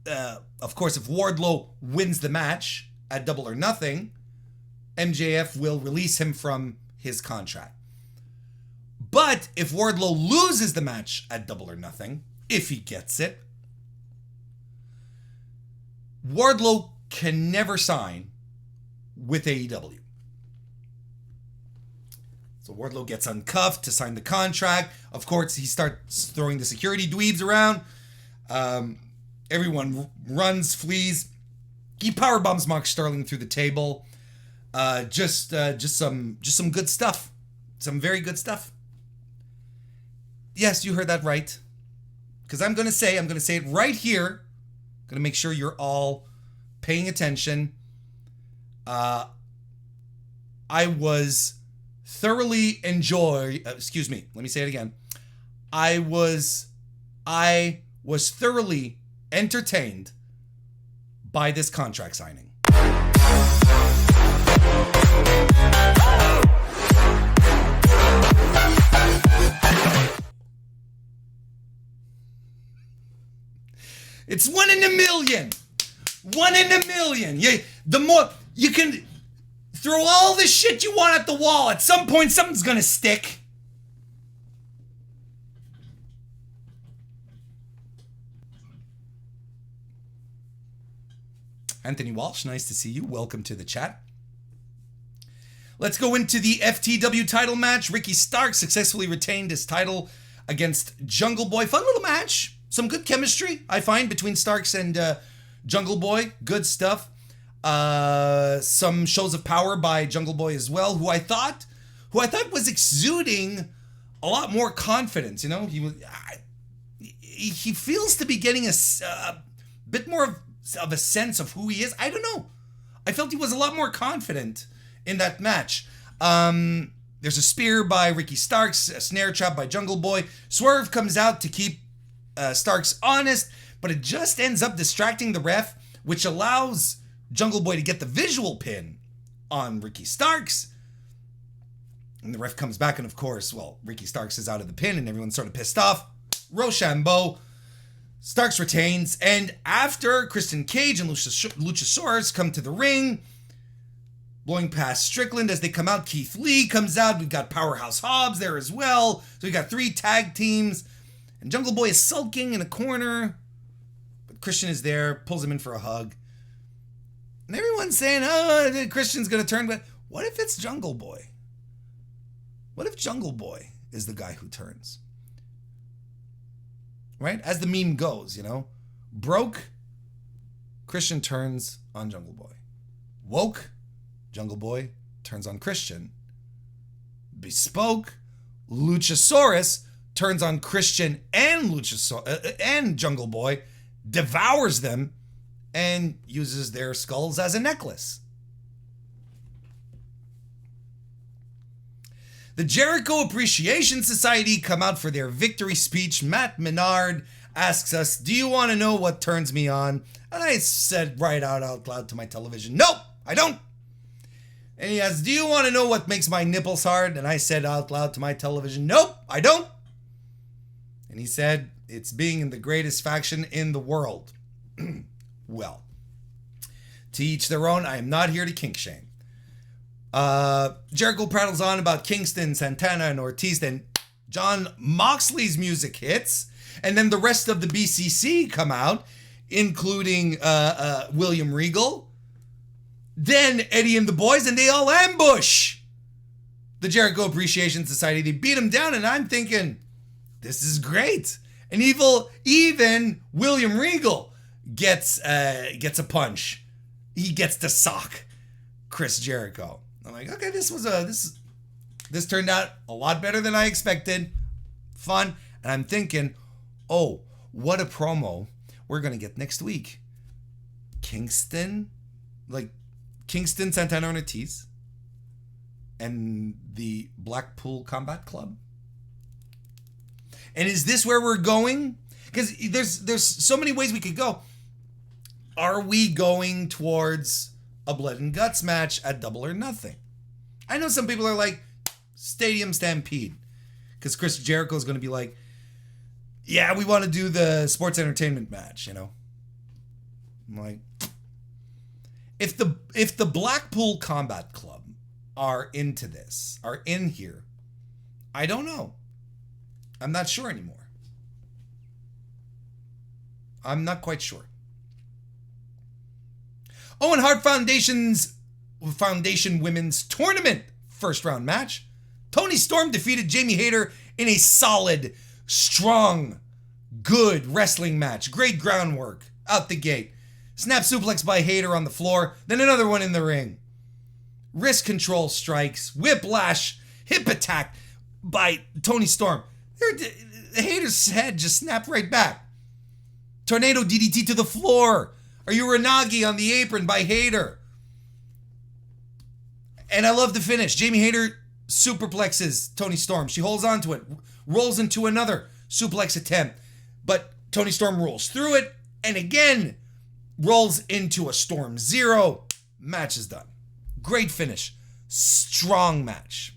S1: Wardlow wins the match at Double or Nothing, MJF will release him from his contract. But if Wardlow loses the match at Double or Nothing, if he gets it, Wardlow can never sign with AEW. So Wardlow gets uncuffed to sign the contract. Of course, he starts throwing the security dweebs around. Everyone runs, flees. He powerbombs Mark Sterling through the table. Just some good stuff. Some very good stuff. Yes, you heard that right. Because I'm going to say it right here. I'm going to make sure you're all paying attention. I was thoroughly excuse me, let me say it again. I was thoroughly entertained by this contract signing. It's 1 in a million. 1 in a million. The more you can throw all the shit you want at the wall, at some point something's gonna stick. Anthony Walsh, nice to see you. Welcome to the chat. Let's go into the FTW title match. Ricky Starks successfully retained his title against Jungle Boy. Fun little match. Some good chemistry, I find, between Starks and Jungle Boy. Good stuff. Some shows of power by Jungle Boy as well, who I thought was exuding a lot more confidence. You know, he feels to be getting a bit more of a sense of who he is. I don't know. I felt he was a lot more confident in that match. There's a spear by Ricky Starks, a snare trap by Jungle Boy. Swerve comes out to keep Starks honest, but it just ends up distracting the ref, which allows Jungle Boy to get the visual pin on Ricky Starks. And the ref comes back, and of course, well, Ricky Starks is out of the pin, and everyone's sort of pissed off. Rochambeau. Starks retains, and after Christian Cage and Luchasaurus come to the ring, blowing past Strickland as they come out, Keith Lee comes out. We've got Powerhouse Hobbs there as well. So we got 3 tag teams. And Jungle Boy is sulking in a corner. But Christian is there, pulls him in for a hug. And everyone's saying, oh, Christian's going to turn. But what if it's Jungle Boy? What if Jungle Boy is the guy who turns? Right? As the meme goes, you know. Broke, Christian turns on Jungle Boy. Woke, Jungle Boy turns on Christian. Bespoke, Luchasaurus turns on Christian and and Jungle Boy, devours them, and uses their skulls as a necklace. The Jericho Appreciation Society come out for their victory speech. Matt Menard asks us, do you want to know what turns me on? And I said right out loud to my television, nope, I don't. And he asks, do you want to know what makes my nipples hard? And I said out loud to my television, nope, I don't. And he said, it's being in the greatest faction in the world. Well, to each their own. I am not here to kink shame. Jericho prattles on about Kingston, Santana, and Ortiz. Then John Moxley's music hits. And then the rest of the BCC come out, including William Regal. Then Eddie and the boys, and they all ambush the Jericho Appreciation Society. They beat him down, and I'm thinking, this is great. And even William Regal gets a punch. He gets to sock Chris Jericho. I'm like, okay, this turned out a lot better than I expected. Fun. And I'm thinking, oh, what a promo we're going to get next week. Kingston, Santana, and Ortiz, and the Blackpool Combat Club. And is this where we're going? Because there's so many ways we could go. Are we going towards a blood and guts match at Double or Nothing? I know some people are like, Stadium Stampede. Because Chris Jericho is going to be like, yeah, we want to do the sports entertainment match, you know? I'm like, if the Blackpool Combat Club are into this, are in here, I don't know. I'm not sure anymore. I'm not quite sure. Owen Hart Foundation Women's Tournament first round match. Toni Storm defeated Jamie Hayter in a solid, strong, good wrestling match. Great groundwork out the gate. Snap suplex by Hayter on the floor, then another one in the ring. wrist control strikes, whiplash, hip attack by Toni Storm. The Hayter's head just snapped right back. Tornado DDT to the floor. Are you Uranagi on the apron by Hayter? And I love the finish. Jamie Hayter superplexes Toni Storm. She holds on to it, rolls into another suplex attempt. But Toni Storm rolls through it and again rolls into a Storm Zero. Match is done. Great finish. Strong match.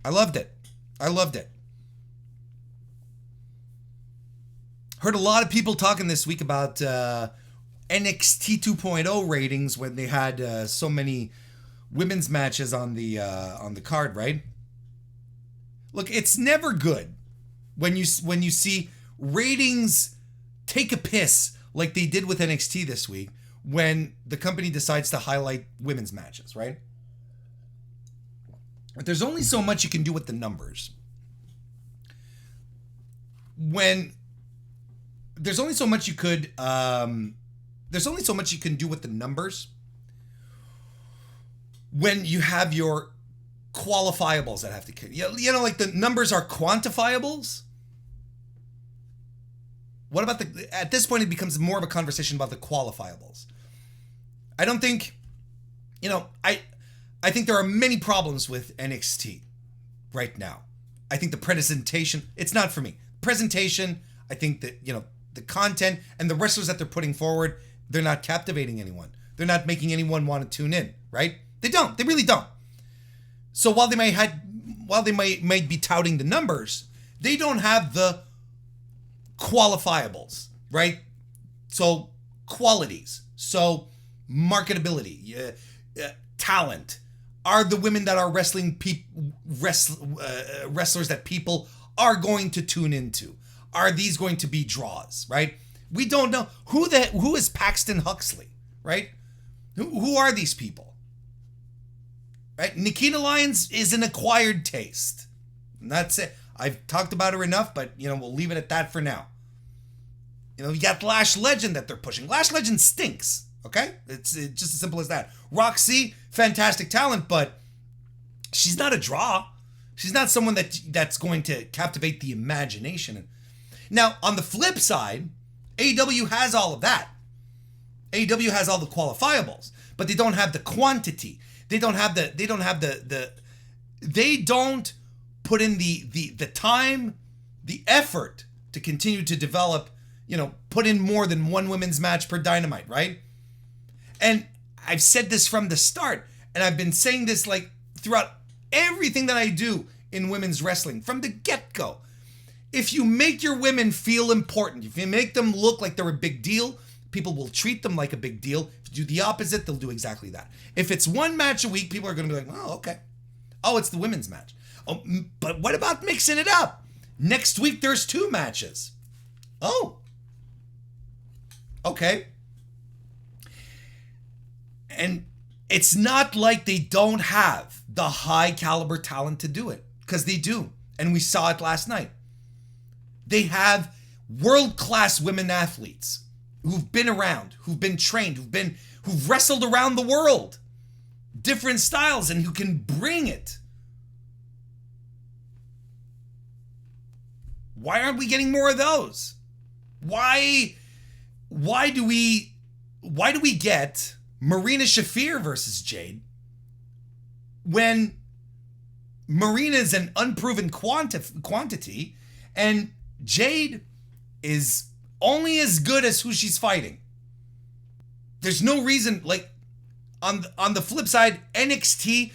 S1: I loved it. Heard a lot of people talking this week about NXT 2.0 ratings when they had so many women's matches on the card, right? Look, it's never good when you see ratings take a piss like they did with NXT this week when the company decides to highlight women's matches, right? But there's only so much you can do with the numbers. There's only so much you can do with the numbers when you have your qualifiables that have to, like the numbers are quantifiables. What about at this point it becomes more of a conversation about the qualifiables. I don't think, I think there are many problems with NXT right now. I think the presentation, it's not for me. Presentation, I think that, the content and the wrestlers that they're putting forward, they're not captivating anyone. They're not making anyone want to tune in, right? They don't. They really don't. So while they might be touting the numbers, they don't have the qualifiables, right? So qualities, so marketability, talent. Are the women that are wrestling wrestlers that people are going to tune into? Are these going to be draws, right? We don't know. Who is Paxton Huxley, right? Who are these people? Right? Nikita Lyons is an acquired taste. And that's it. I've talked about her enough, but, we'll leave it at that for now. You got Lash Legend that they're pushing. Lash Legend stinks, okay? It's just as simple as that. Roxy, fantastic talent, but she's not a draw. She's not someone that's going to captivate the imagination. Now, on the flip side, AEW has all of that. AEW has all the qualifiables, but they don't have the quantity. They don't put in the time, the effort to continue to develop, put in more than one women's match per Dynamite, right? And I've said this from the start, and I've been saying this like throughout everything that I do in women's wrestling from the get-go. If you make your women feel important, if you make them look like they're a big deal, people will treat them like a big deal. If you do the opposite, they'll do exactly that. If it's one match a week, people are going to be like, oh, okay. Oh, it's the women's match. Oh, but what about mixing it up? Next week, there's 2 matches. Oh. Okay. And it's not like they don't have the high caliber talent to do it, because they do. And we saw it last night. They have world-class women athletes who've been around, who've been trained, who've wrestled around the world, different styles, and who can bring it. Why aren't we getting more of those? Why do we get Marina Shafir versus Jade when Marina is an unproven quantity and Jade is only as good as who she's fighting? There's no reason, like, on the flip side, NXT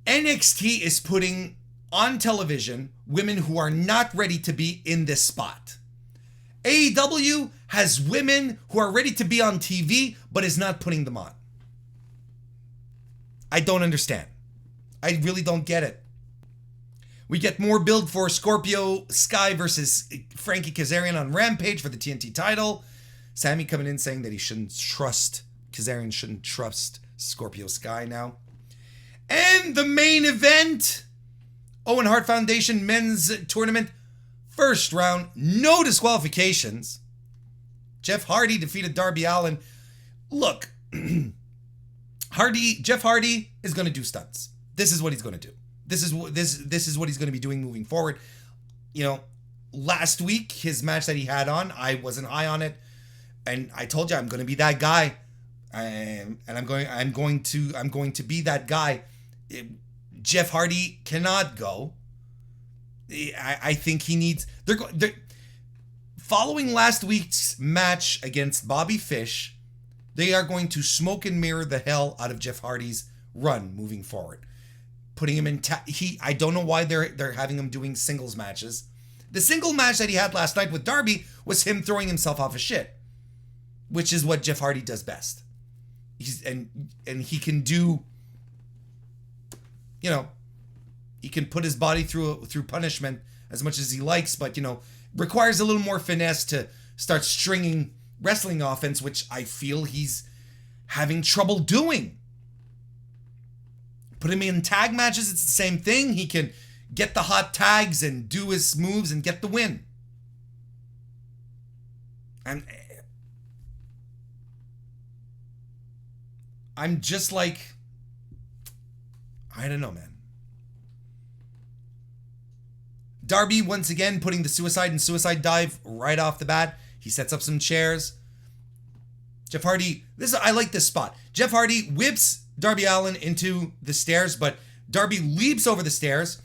S1: is putting on television women who are not ready to be in this spot. AEW has women who are ready to be on TV, but is not putting them on. I don't understand. I really don't get it. We get more build for Scorpio Sky versus Frankie Kazarian on Rampage for the TNT title. Sammy coming in saying that Kazarian shouldn't trust Scorpio Sky now. And the main event, Owen Hart Foundation Men's Tournament, first round, no disqualifications. Jeff Hardy defeated Darby Allin. look, Jeff Hardy is going to do stunts. This is what he's going to do. This is what he's going to be doing moving forward. You know, last week his match that he had on, I wasn't high on it, and I told you I'm going to be that guy, and I'm going to be that guy. Jeff Hardy cannot go. I think he needs. They're following last week's match against Bobby Fish. They are going to smoke and mirror the hell out of Jeff Hardy's run moving forward. Putting him in I don't know why they're having him doing singles matches. The single match that he had last night with Darby was him throwing himself off of shit, which is what Jeff Hardy does best. And he can do, you know, he can put his body through punishment as much as he likes, but, you know, requires a little more finesse to start stringing wrestling offense, which I feel he's having trouble doing. Put him in tag matches, it's the same thing. He can get the hot tags and do his moves and get the win. And I'm just like, I don't know, man. Darby, once again, putting the suicide and suicide dive right off the bat. He sets up some chairs. Jeff Hardy, I like this spot. Jeff Hardy whips Darby Allin into the stairs, but Darby leaps over the stairs,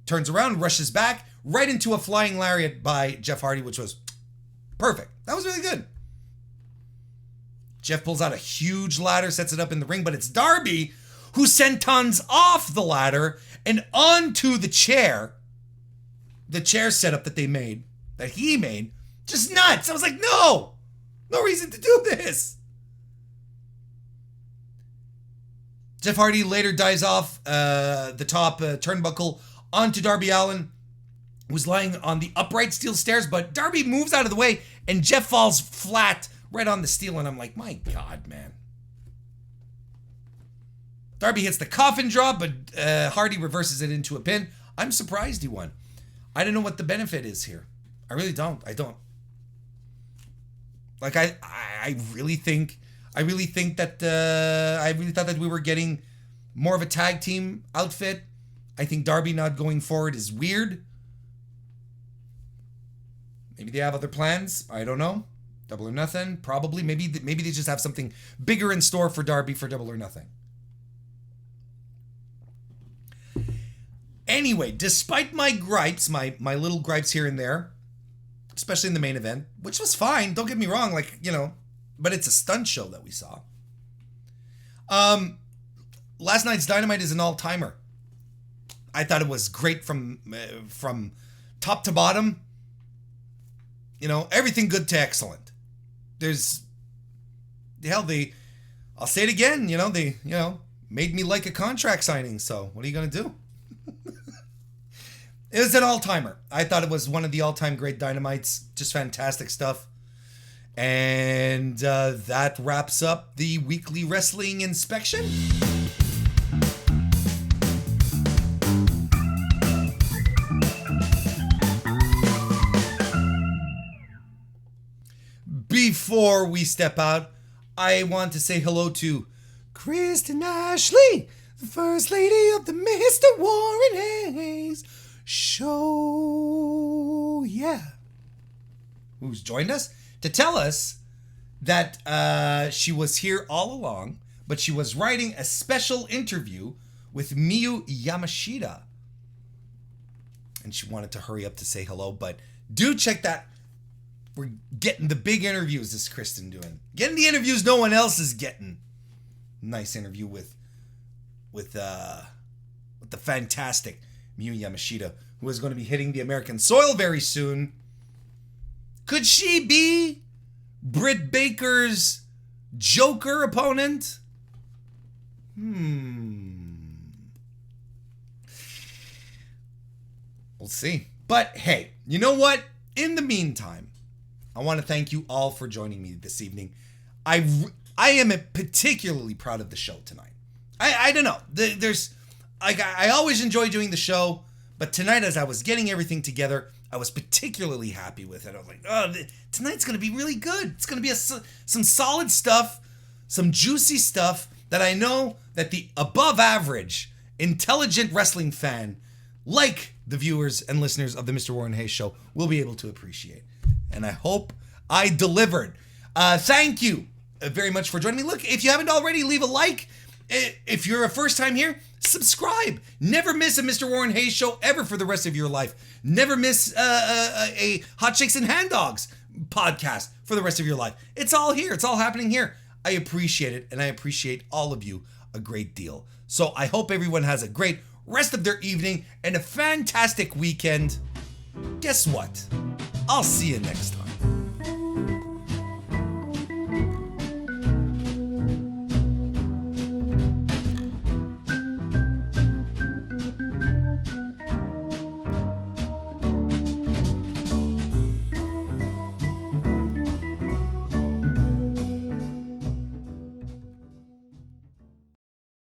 S1: turns around, rushes back, right into a flying lariat by Jeff Hardy, which was perfect. That was really good. Jeff pulls out a huge ladder, sets it up in the ring, but it's Darby who sentons off the ladder and onto the chair setup that he made. Just nuts. I was like, no reason to do this. Jeff Hardy later dives off the top turnbuckle onto Darby Allin, who's lying on the upright steel stairs, but Darby moves out of the way and Jeff falls flat right on the steel, and I'm like, my God, man. Darby hits the coffin drop, but Hardy reverses it into a pin. I'm surprised he won. I don't know what the benefit is here. I really don't. I don't. Like, I really thought that we were getting more of a tag team outfit. I think Darby not going forward is weird. Maybe they have other plans. I don't know. Double or Nothing, probably. Maybe they just have something bigger in store for Darby for Double or Nothing. Anyway, despite my gripes, my little gripes here and there, especially in the main event, which was fine, don't get me wrong, like, you know, but it's a stunt show that we saw. Last night's Dynamite is an all-timer. I thought it was great from top to bottom. You know, everything good to excellent. I'll say it again, they made me like a contract signing, so what are you going to do? It was an all-timer. I thought it was one of the all-time great Dynamites. Just fantastic stuff. And that wraps up the weekly wrestling inspection. Before we step out, I want to say hello to Kristen Ashley, the First Lady of the Mr. Warren Hayes Show. Yeah. Who's joined us to tell us that she was here all along, but she was writing a special interview with Miyu Yamashita. And she wanted to hurry up to say hello, but do check that. We're getting the big interviews, is Kristen doing. Getting the interviews no one else is getting. Nice interview with the fantastic Miyu Yamashita, who is going to be hitting the American soil very soon. Could she be Britt Baker's Joker opponent? We'll see. But hey, you know what? In the meantime, I want to thank you all for joining me this evening. I am particularly proud of the show tonight. I don't know. I always enjoy doing the show, but tonight as I was getting everything together, I was particularly happy with it. I was like, tonight's going to be really good. It's going to be some solid stuff, some juicy stuff that I know that the above average, intelligent wrestling fan, like the viewers and listeners of the Mr. Warren Hayes Show, will be able to appreciate. And I hope I delivered. Thank you very much for joining me. Look, if you haven't already, leave a like. If you're a first time here, subscribe. Never miss a Mr. Warren Hayes Show ever for the rest of your life. Never miss a Hot Chicks and Hand Dogs podcast for the rest of your life. It's all here. It's all happening here. I appreciate it, and I appreciate all of you a great deal. So I hope everyone has a great rest of their evening and a fantastic weekend. Guess what? I'll see you next time.